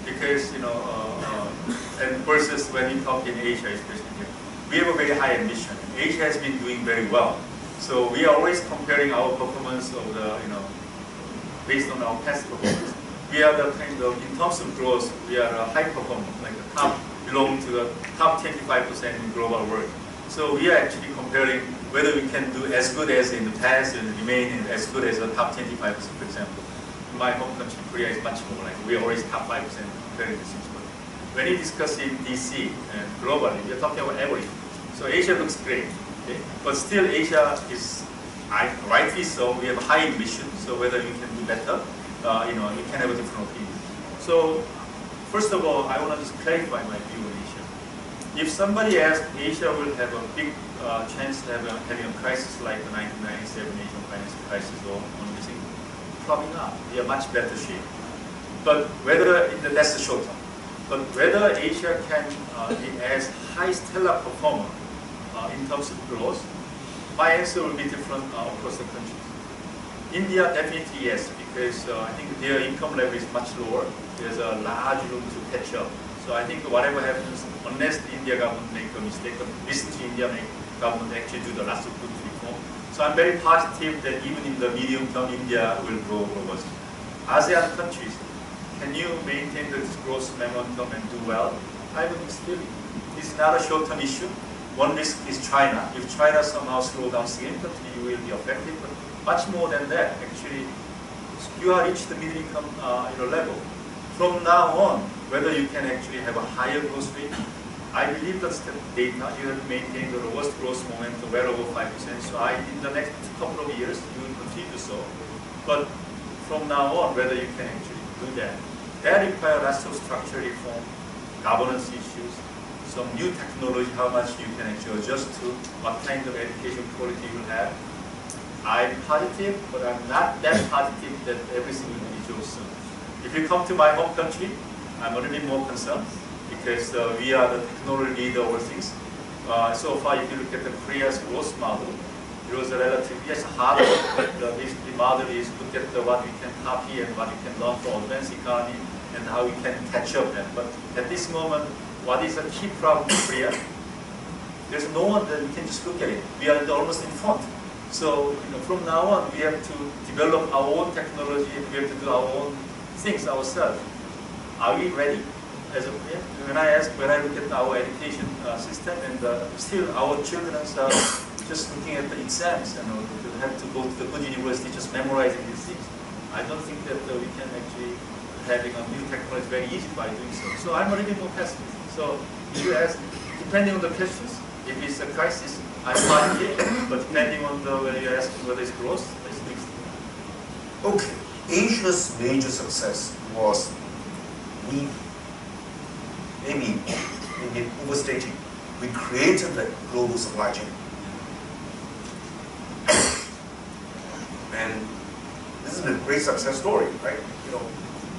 Because, and versus when you talk in Asia, especially, we have a very high ambition. Asia has been doing very well. So we are always comparing our performance of based on our past performance. We are the kind of, in terms of growth, we are a high performer, like the top, belong to the top 25% in global world. So we are actually comparing whether we can do as good as in the past and remain as good as the top 25%, for example. In my home country, Korea is much more, like we are always top 5% comparing this. When you discuss in DC and globally, we are talking about average. So Asia looks great, okay? But still Asia is, rightly so, we have high ambition, so whether we can do better, you can have a different opinion. So, first of all, I want to just clarify my view on Asia. If somebody asks, Asia will have a big chance of having a crisis like the 1997 Asian financial crisis or anything, probably not. We are much better shape. But whether, that's the short term. But whether Asia can be as high stellar performer in terms of growth, my answer will be different across the countries. India definitely yes, because I think their income level is much lower. There's a large room to catch up. So I think whatever happens, unless the India government make a mistake, but recently India government actually do the lots of good reform. So I'm very positive that even in the medium term, India will grow robust. ASEAN countries, can you maintain this growth momentum and do well? I would still. This is not a short-term issue. One risk is China. If China somehow slows down significantly, you will be affected. But much more than that, actually, you are reached the middle income level. From now on, whether you can actually have a higher growth rate, I believe that's the data. You have to maintain the robust growth momentum well over 5%. So in the next couple of years, you will continue to so. But from now on, whether you can actually do that, that requires lots of structural reform, governance issues, some new technology, how much you can actually adjust to, what kind of education quality you will have. I'm positive, but I'm not that positive that everything will be resolved soon. If you come to my home country, I'm a little bit more concerned because we are the technology leader over things. So far, if you look at the Korea's growth model, it was a relatively, yes, harder, but basically model is look at what we can copy and what we can learn from advanced economy and how we can catch up then. But at this moment, what is the key problem in Korea? There's no one that we can just look at it. We are almost in front. So from now on, we have to develop our own technology and we have to do our own things ourselves. Are we ready as a Korea? When I look at our education system and still our children are just looking at the exams and they have to go to the good university just memorizing these things. I don't think that we can actually having a new technology very easy by doing so. So I'm a little bit more pessimistic. So if you ask, depending on the questions, if it's a crisis, I'm positive, but depending on whether you're asking whether it's growth, it's mixed. Okay, Asia's major success was maybe overstating. We created the global supply chain. And this is a great success story, right?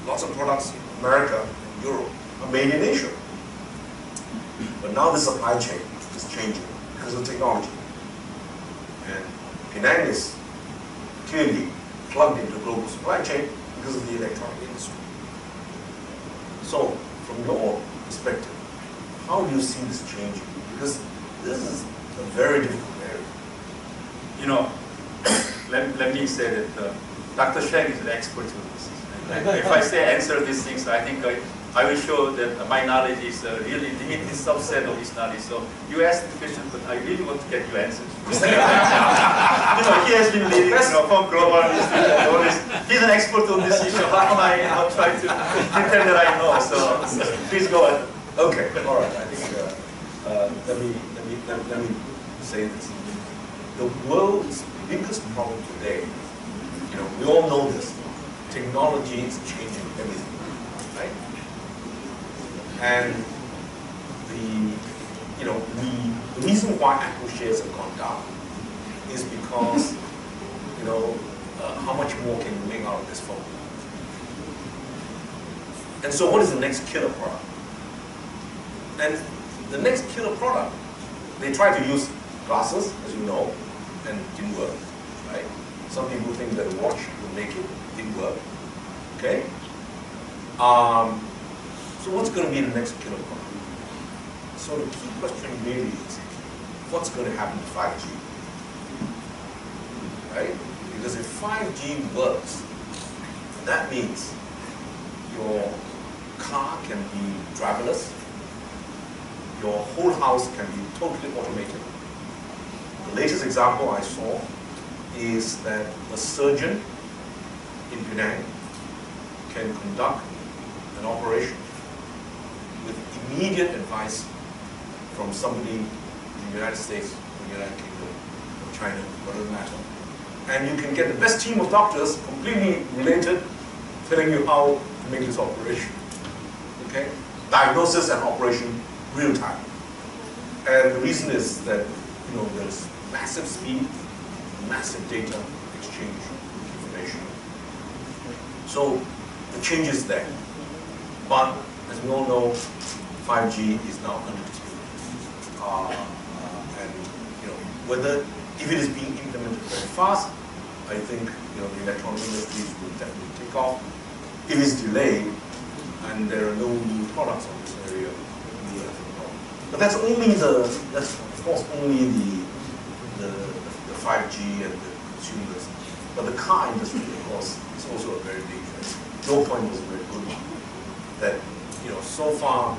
Lots of products in America and Europe are made in Asia. But now the supply chain is changing because of technology. And Penang is clearly plugged into global supply chain because of the electronic industry. So, from your perspective, how do you see this changing? Because this is a very difficult area. Let me say that Dr. Sheng is an expert on this. If I answer these things, I think I will show that my knowledge is a really limited subset of his knowledge. So you asked the question, but I really want to get your answers. He has been leading from global institute. He's an expert on this issue. How can I try to pretend that I know? So please go ahead. Okay, all right. I think let me say this. The world's biggest problem today, we all know this. Technology is changing everything, right? And the reason why Apple shares have gone down is because how much more can you make out of this phone? And so, what is the next killer product? And the next killer product, they try to use glasses, as you know, and it didn't work, right? Some people think that a watch will make it. Didn't work. Okay? So what's going to be the next killer product? So the key question really is, what's going to happen to 5G? Right? Because if 5G works, that means your car can be driverless, your whole house can be totally automated. The latest example I saw is that a surgeon in Penang can conduct an operation with immediate advice from somebody in the United States, or the United Kingdom, or China, whatever matter. And you can get the best team of doctors, completely related, telling you how to make this operation. Okay? Diagnosis and operation real time. And the reason is that there's massive speed, massive data exchange information. So the change is there. But as we all know, 5G is now undisputed. And whether if it is being implemented very fast, I think the electronic industries will definitely take off. If it's delayed and there are no new products on this area, we have no problem. But that's of course only the 5G and the consumers. But the car industry, of course, is also a very big thing. Your point was a very good one. That so far,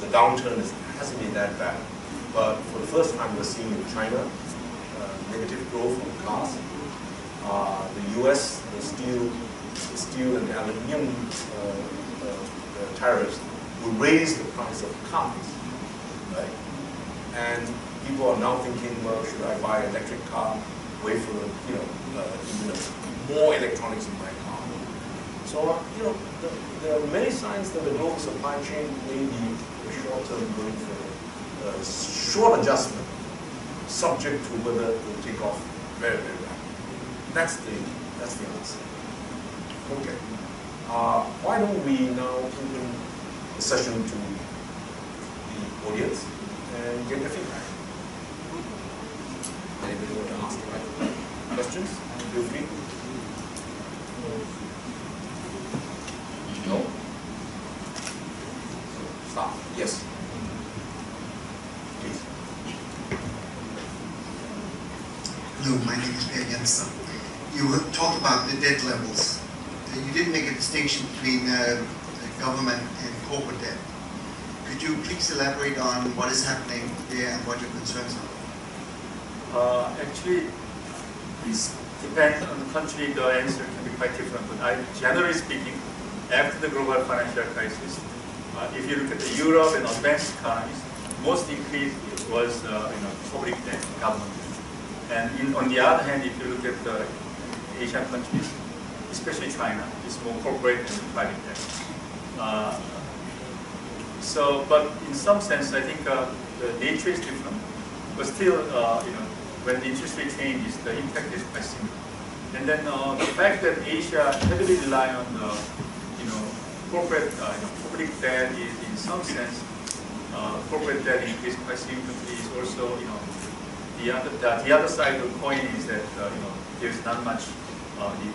the downturn hasn't been that bad. But for the first time, we're seeing in China negative growth on cars. The US, the steel and the aluminium tariffs will raise the price of cars, right? And people are now thinking, well, should I buy an electric car, wait for more electronics in my car? So there are many signs that the global supply chain may be short-term going for a short adjustment, subject to whether it will take off very, very rapidly. That's the answer. Okay. Why don't we now open the session to the audience and get their feedback? Anybody want to ask questions? Feel free. No? Stop. Yes. Please. Hello, my name is Per Jensen. You talked about the debt levels. You didn't make a distinction between government and corporate debt. Could you please elaborate on what is happening there and what your concerns are? Actually, it depends on the country. The answer can be quite different. But generally speaking, after the global financial crisis, if you look at the Europe and advanced economies, most increase was public debt, government debt. And on the other hand, if you look at the Asian countries, especially China, it's more corporate and private debt. But in some sense, I think the nature is different. But still, when the interest rate changes, the impact is quite similar. And then the fact that Asia heavily rely on the, corporate, public debt is in some sense, corporate debt increased quite significantly. Is also, the other side of the coin is that there's not much the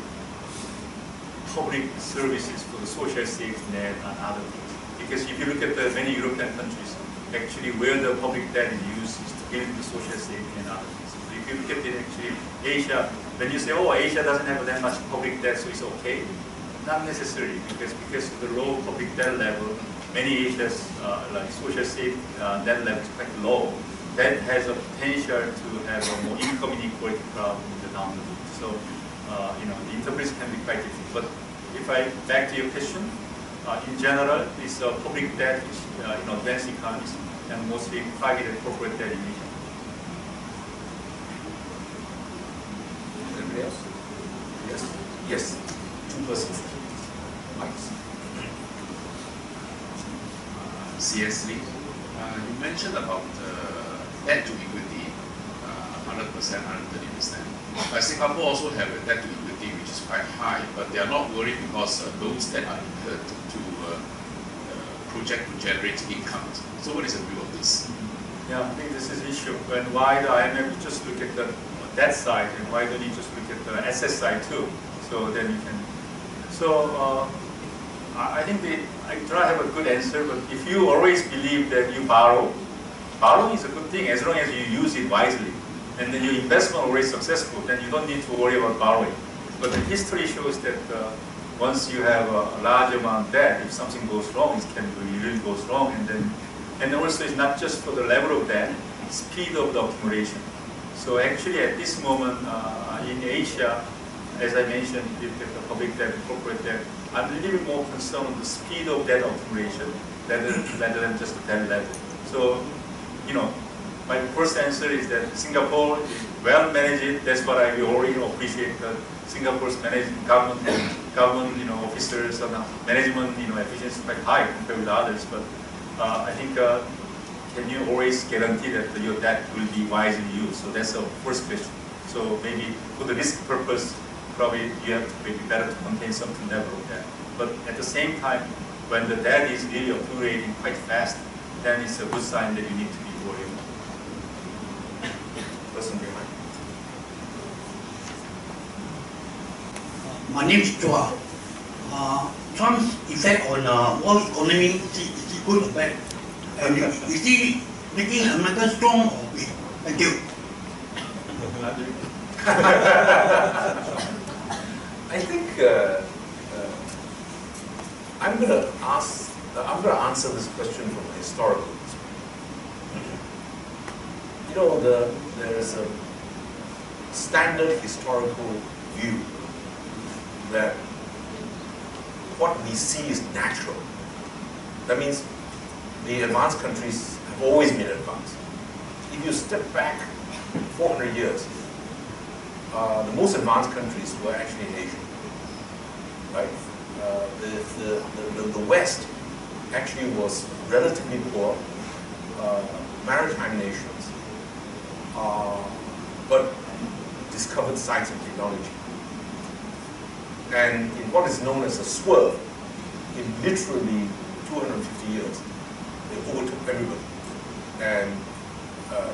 public services for the social safety net and other things. Because if you look at the many European countries, actually where the public debt is used is to build the social safety and other things. So if you look at it, actually Asia, when you say, oh, Asia doesn't have that much public debt, so it's okay. Not necessarily, because of the low public debt level, many Asia's like social safety debt level is quite low. That has a potential to have a more income inequality problem in the down the road. So the interpretation can be quite different. But if I back to your question, in general, this public debt is in advanced economies and mostly private and corporate debt in Asia. Anybody else? Yes. Yes. 2 persons. Mics. C.S. Lee, you mentioned about debt to equity, 100%, 130%. But Singapore also have a debt to equity which is quite high, but they are not worried because those that are incurred to project to generate income. So what is the view of this? Yeah, I think this is an issue. And why the IMF just look at the debt side, and why don't you just look at the asset side too? So then you can. So I think I try to have a good answer. But if you always believe that you borrowing is a good thing as long as you use it wisely, and then your investment already successful, then you don't need to worry about borrowing. But the history shows that once you have a large amount of debt, if something goes wrong, it can really goes wrong, and also it's not just for the level of debt, it's speed of the accumulation. So actually at this moment in Asia, as I mentioned, if you look at the public debt, corporate debt, I'm a little bit more concerned with the speed of debt accumulation rather than just the debt level. So, my first answer is that Singapore is well managed. That's what I already appreciate. Singapore's government officers and management efficiency is quite high compared with others. But I think can you always guarantee that your debt will be wisely used? So that's the first question. So maybe for the risk purpose, probably you have to maybe better to contain something level of debt. But at the same time, when the debt is really accumulating quite fast, then it's a good sign that you need to be worried. Person behind. My name is Chua. Trump's effect on world economy is it good or bad? And is he making America strong or weak? Thank you. I think I'm going to answer this question from a historical perspective. You know, there is a standard historical view that what we see is natural. That means the advanced countries have always been advanced. If you step back 400 years, the most advanced countries were actually in Asia, right? The West actually was relatively poor, maritime nations, but discovered science and technology. And in what is known as a swerve, in literally 250 years, they overtook everybody. And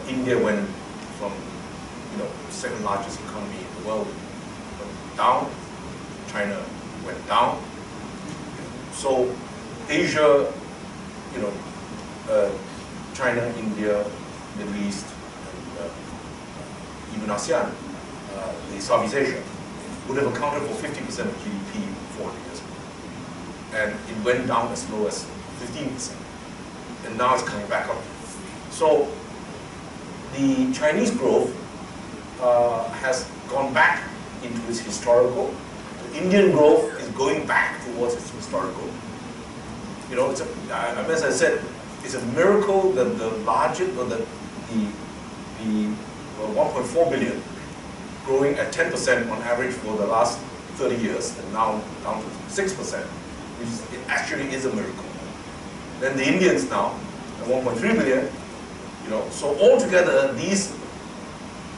India went from, second largest economy in the world, went down. China went down. So Asia, China, India, Middle East, and even ASEAN, the Southeast Asia, would have accounted for 50% of GDP 400 years ago. And it went down as low as 15%. And now it's coming back up. So the Chinese growth has gone back into its historical. The Indian growth is going back towards its historical. As I said, it's a miracle that the largest, or the 1.4 billion, growing at 10% on average for the last 30 years, and now down to 6%, which it actually is a miracle. Then the Indians now, at 1.3 billion, so altogether these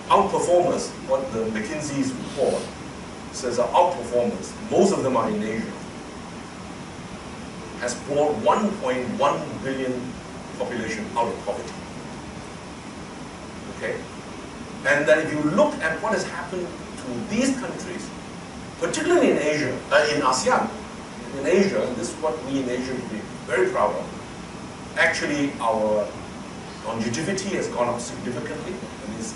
outperformers, what the McKinsey's report says are outperformers, most of them are in Asia, has brought 1.1 billion population out of poverty. Okay? And then if you look at what has happened to these countries, particularly in Asia, in ASEAN, in Asia, and this is what we in Asia would be very proud of, actually our longevity has gone up significantly, and his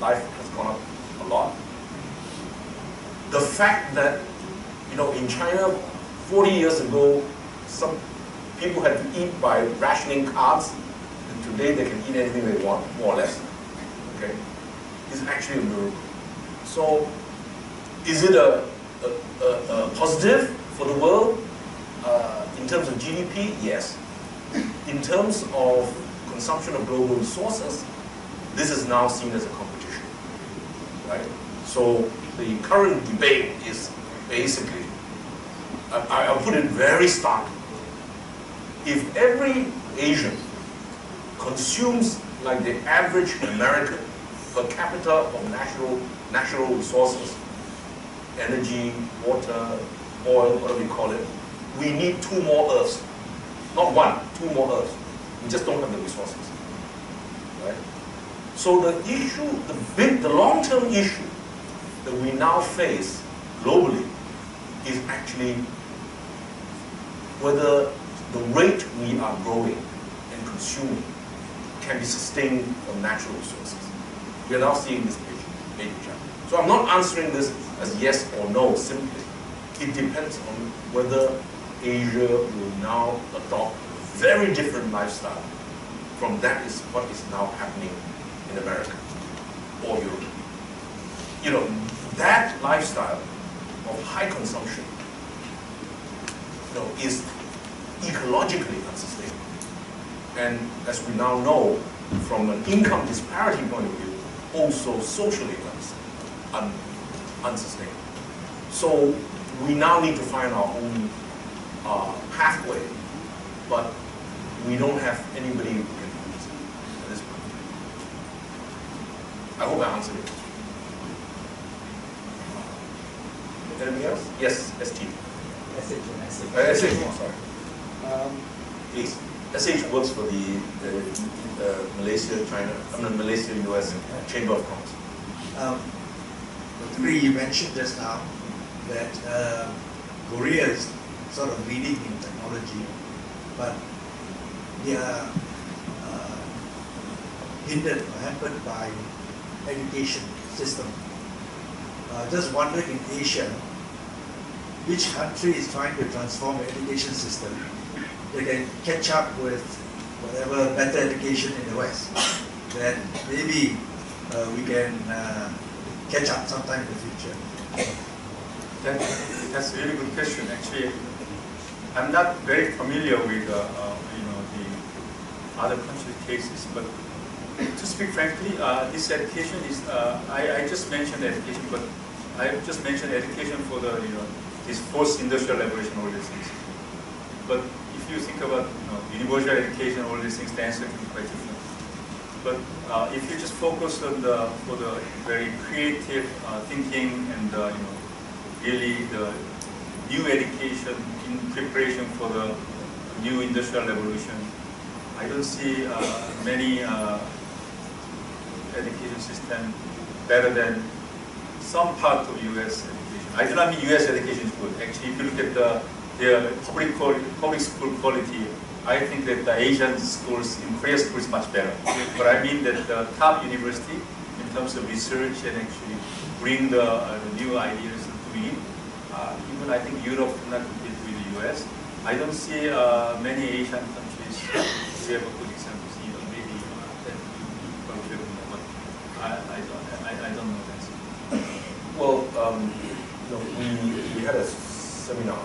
life has gone up a lot. The fact that, in China, 40 years ago, some people had to eat by rationing carbs, and today they can eat anything they want, more or less. Okay? Is actually a miracle. So, is it a positive for the world in terms of GDP? Yes. In terms of consumption of global resources, this is now seen as a competition, right? So the current debate is basically, I'll put it very starkly. If every Asian consumes like the average American per capita of natural resources, energy, water, oil, whatever you call it, we need 2 more Earths. Not 1, 2 more Earths. We just don't have the resources. Right? So the issue, the long-term issue that we now face globally is actually whether the rate we are growing and consuming can be sustained from natural resources. We are now seeing this major challenge. So I'm not answering this as yes or no, simply. It depends on whether Asia will now adopt a very different lifestyle from that is what is now happening in America or Europe. That lifestyle of high consumption, is ecologically unsustainable. And as we now know, from an income disparity point of view, also socially unsustainable. So we now need to find our own pathway, but we don't have anybody who can do this at this point. I hope I answered it. Anything else? Yes, ST. SH, sorry. Please. SH works for the Malaysia, China, Malaysia, US Chamber of Commerce. Three, you mentioned just now that Korea is sort of leading in technology, but they are hindered or hampered by education system. Just wondering, in Asia, which country is trying to transform the education system that can catch up with whatever better education in the West, that maybe we can catch up sometime in the future? That's a really good question. Actually, I'm not very familiar with the other country cases, but to speak frankly, this education is I just mentioned education, but I just mentioned education for the this fourth industrial revolution, all these things. But if you think about universal education, all these things, the answer can be quite different. But if you just focus on the very creative thinking and really the new education in preparation for the new industrial revolution, I don't see many education system better than some part of U.S. education. I do not mean U.S. education is good. Actually, if you look at their public school quality, I think that the Asian schools, in Korea school is much better. But I mean that the top university, in terms of research and actually bring the new ideas to me, even I think Europe cannot compete with the U.S. I don't see many Asian countries we have a good examples. Maybe that probably, but I don't know that. Well, we had a seminar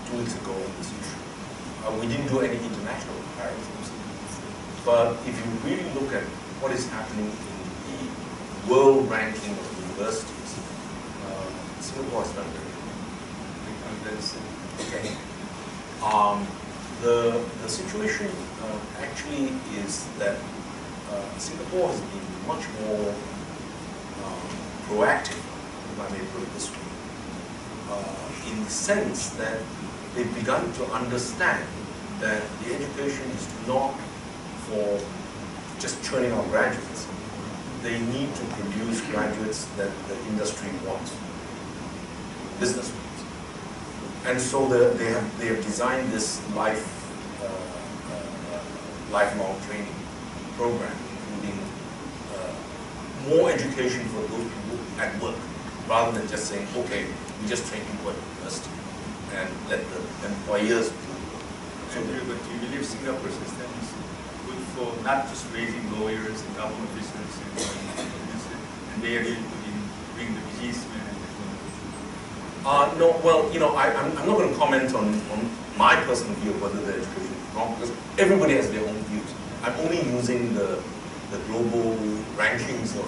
2 weeks ago on this issue. We didn't do any international comparisons, but if you really look at what is happening in the world ranking of universities, Singapore has done very well. Okay. The situation actually is that Singapore has been much more proactive, if I may put it this way, in the sense that they've begun to understand that the education is not for just churning out graduates. They need to produce graduates that the industry wants, business wants. And so they have designed this lifelong training program, including more education for those people at work, rather than just saying, okay, we just train people at university and let the employers do it. So, but do you believe Singapore system is good for not just raising lawyers and government officers and they are really good in bringing the businessmen and technology? No, well, I'm not going to comment on my personal view of whether the education is wrong, because everybody has their own views. I'm only using the global rankings of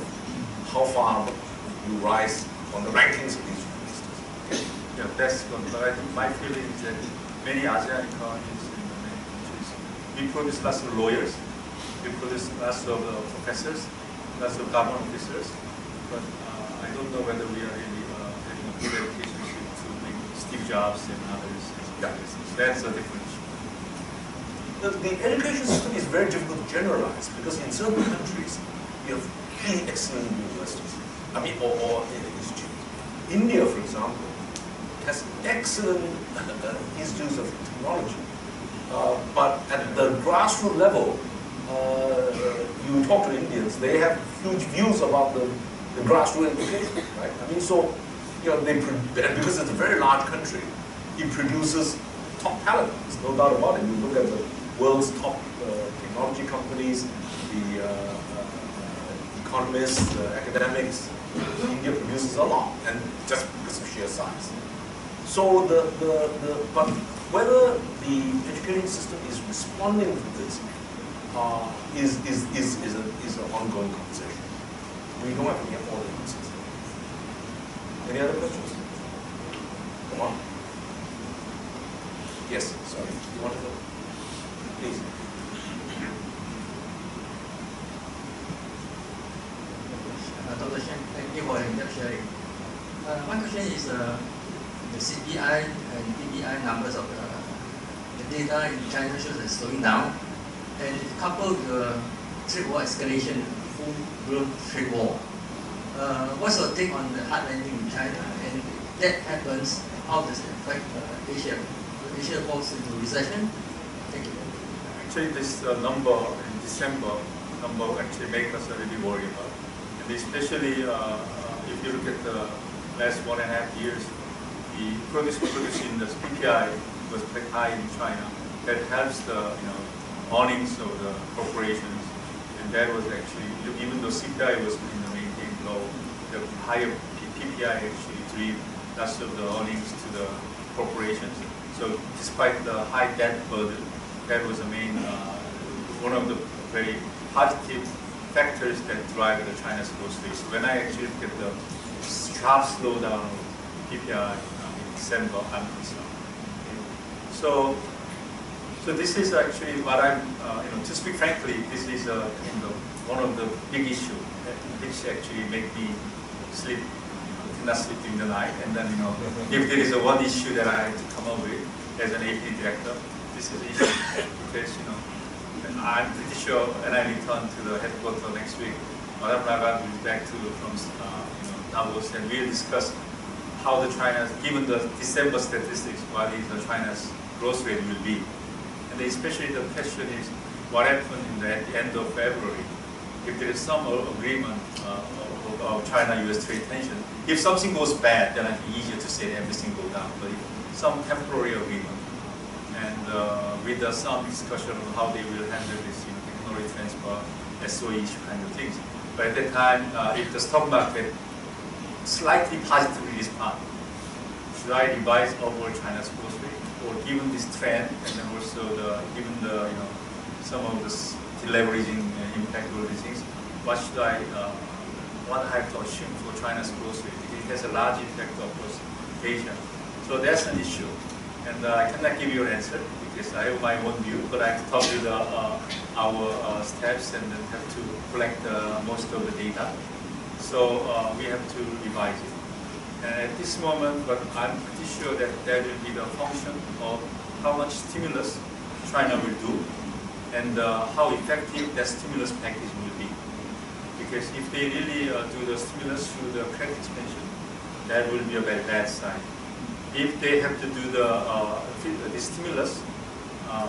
how far you rise on the rankings of these universities. Okay? Yeah, that's good. But I think my feeling is that many ASEAN economies in many countries, we produce lots of lawyers, we produce lots of professors, lots of government officers, but I don't know whether we are really having a good education to make Steve Jobs and others. Yeah. That's a different issue. The education system is very difficult to generalize, because in certain countries you have really excellent universities, or institutes. India, for example, has excellent institutes of technology, but at the grassroots level, you talk to Indians, they have huge views about the grassroots education, right? So because it's a very large country, it produces top talent. There's no doubt about it. You look at the world's top technology companies, the economists, the academics. India produces a lot, and just because of sheer size. So but whether the education system is responding to this is an ongoing conversation. We don't have to get all the answers. Any other questions? Come on. Yes, sorry. You want to go? Please. Dr. Shen, thank you for your sharing. My question is, the CPI and PPI numbers of the data in China shows it's slowing down, and coupled with the trade war escalation, full-blown trade war. What's your take on the hard landing in China? And if that happens, how does it affect Asia? Will Asia falls into recession? Thank you. Actually, this number in December actually make us really worried about. And especially if you look at the last 1.5 years, the produce in the PPI was quite high in China. That helps the earnings of the corporations, and that was actually, even though CPI was maintained low, the higher PPI actually drew lots of the earnings to the corporations. So despite the high debt burden, that was the main one of the very positive factors that drive the China's growth rate. So when I actually look at the sharp slowdown of PPI in December, I'm concerned. So this is actually what I'm, to speak frankly, this is one of the big issues which actually make me sleep, cannot sleep during the night. And then, if there is one issue that I have to come up with as an AP director, this is the issue. Because, I'm pretty sure when I return to the headquarters next week, Madam Lagarde will be back from Davos, and we'll discuss how the China's, given the December statistics, what is the China's growth rate will be. And especially the question is, what happened at the end of February? If there is some agreement of China-US trade tension, if something goes bad, then it's easier to say everything go down. But if some temporary agreement, and with some discussion on how they will handle this technology transfer, SOE issue kind of things. But at that time, if the stock market slightly positively respond, should I revise upward China's growth rate? Or given this trend, and then also given the some of the deleveraging impact of all these things, what I have to assume for China's growth rate? It has a large impact across Asia. So that's an issue. And I cannot give you an answer because I have my own view, but I have to talk with our staffs and then have to collect most of the data. So we have to revise it. And at this moment, but I'm pretty sure that that will be the function of how much stimulus China will do and how effective that stimulus package will be. Because if they really do the stimulus through the credit expansion, that will be a very bad sign. If they have to do the stimulus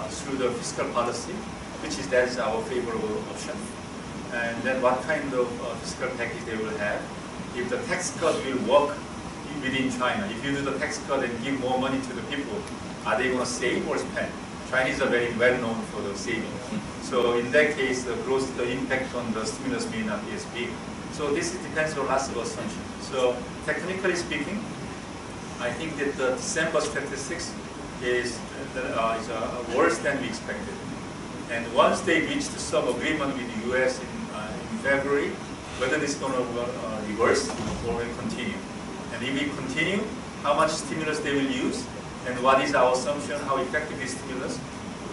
through the fiscal policy, that is our favorable option, and then what kind of fiscal package they will have. If the tax cut will work within China, if you do the tax cut and give more money to the people, are they going to save or spend? Chinese are very well known for the saving. So in that case, the impact on the stimulus may not be as big. So this depends on lots of assumptions. So technically speaking, I think that the December statistics is worse than we expected. And once they reach some agreement with the US in February, whether this is going to reverse or will continue. And if we continue, how much stimulus they will use, and what is our assumption, how effective is stimulus,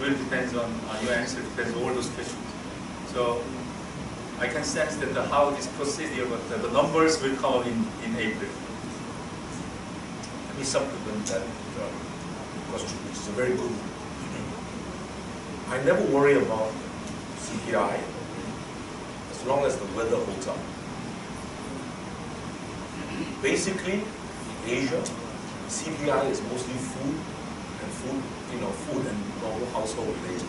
will depend on your answer, depends on all those questions. So I can sense that how this procedure, but the numbers will come in April. Let me supplement that question, which is a very good one. I never worry about CPI as long as the weather holds up. Basically, Asia, CPI is mostly food and normal household related.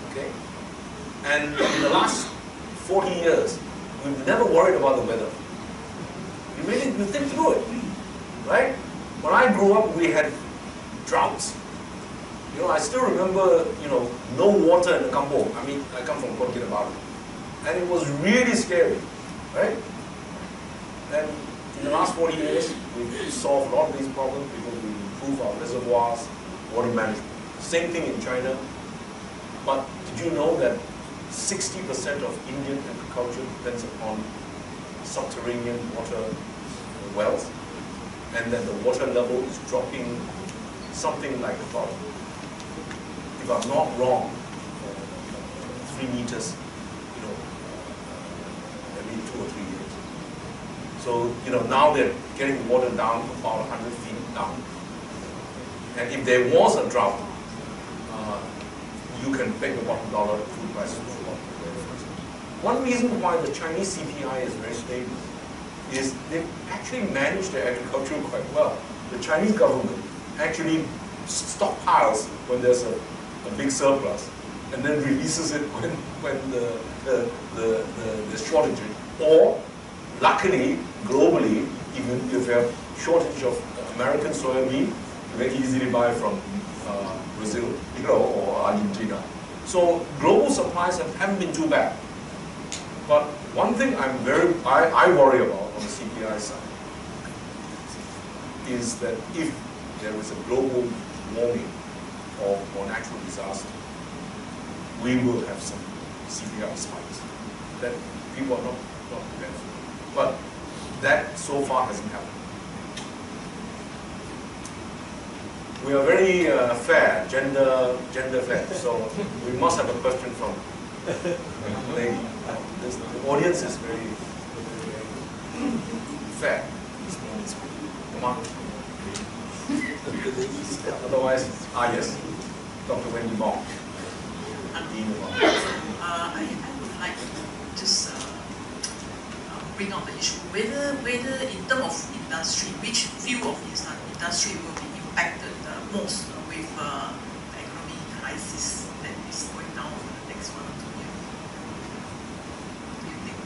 Okay? And in the last 40 years, we've never worried about the weather. We think through it, right? When I grew up, we had droughts. I still remember, no water in the kampong. I mean, I come from Kota Kinabalu. And it was really scary, right? And in the last 40 years, we've solved a lot of these problems because we improved our reservoirs, water management. Same thing in China. But did you know that 60% of Indian agriculture depends upon subterranean water wells? And that the water level is dropping something like about, if I'm not wrong, 3 meters, every 2 or 3 years. So, now they're getting water down about 100 feet down. And if there was a drought, you can bet your bottom dollar food prices will go up very fast. One reason why the Chinese CPI is very stable is they actually manage their agriculture quite well. The Chinese government actually stockpiles when there's a big surplus, and then releases it when the shortage. Or, luckily, globally, even if you have shortage of American soybean, you can easily buy from Brazil, or Argentina. So global supplies haven't been too bad. But one thing I worry about on the CPI side is that if there is a global warming or natural disaster, we will have some CPI spikes that people are not prepared for. But that so far hasn't happened. We are very fair, gender fair, so we must have a question from the lady. The audience is very fair. Come on. Otherwise, yes, Dr. Wendy Bong. I would like to just bring out the issue whether in terms of industry, which field of industry will be impacted most with the economic crisis that is going down for the next 1 or 2 years. What do you think?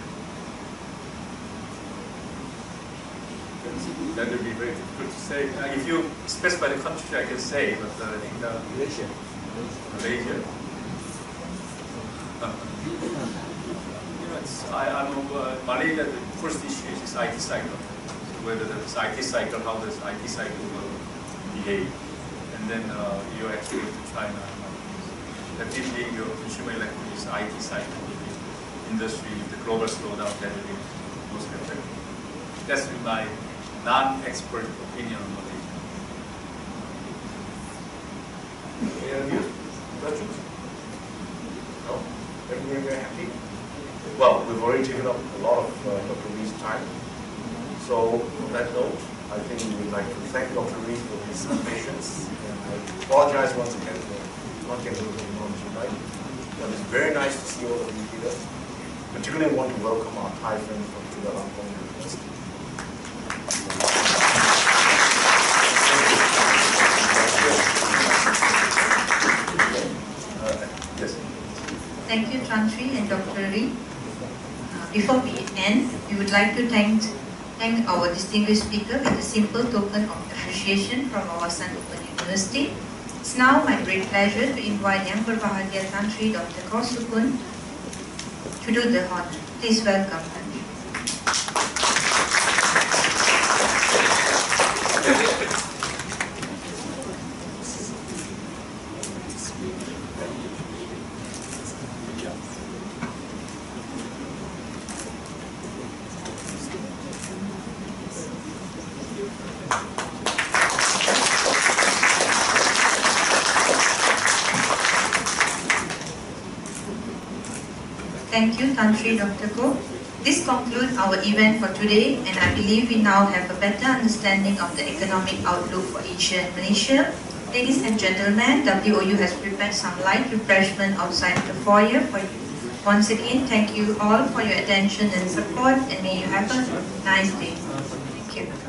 That would be very difficult to say. If you specify the country, I can say, but I think Malaysia. Malaysia, the first issue is IT cycle. So whether this IT cycle, how does IT cycle will behave, and then your export to China. Definitely, your consumer electronics IT cycle, the industry, the global slowdown, that will be most affected. That's my non-expert opinion on Malaysia. Any other views? Questions? No? Everybody very happy? Well, we've already taken up a lot of Dr. Rhee's time. So, on that note, I think we would like to thank Dr. Rhee for his patience. And I apologize once again for not getting a little bit more tonight. But it's very nice to see all of you here. Particularly want to welcome our Thai friends from Chulalongkorn University. Yes. Thank you, Chantree and Dr. Rhee. Before we end, we would like to thank our distinguished speaker with a simple token of appreciation from Wawasan Open University. It's now my great pleasure to invite Yang Berbahagia Chantree Dr. Kor Sukun to do the honor. Please welcome her. Thank you, Chantree Dr. Kor. This concludes our event for today, and I believe we now have a better understanding of the economic outlook for Asia and Malaysia. Ladies and gentlemen, WOU has prepared some light refreshment outside the foyer for you. Once again, thank you all for your attention and support, and may you have a nice day. Thank you.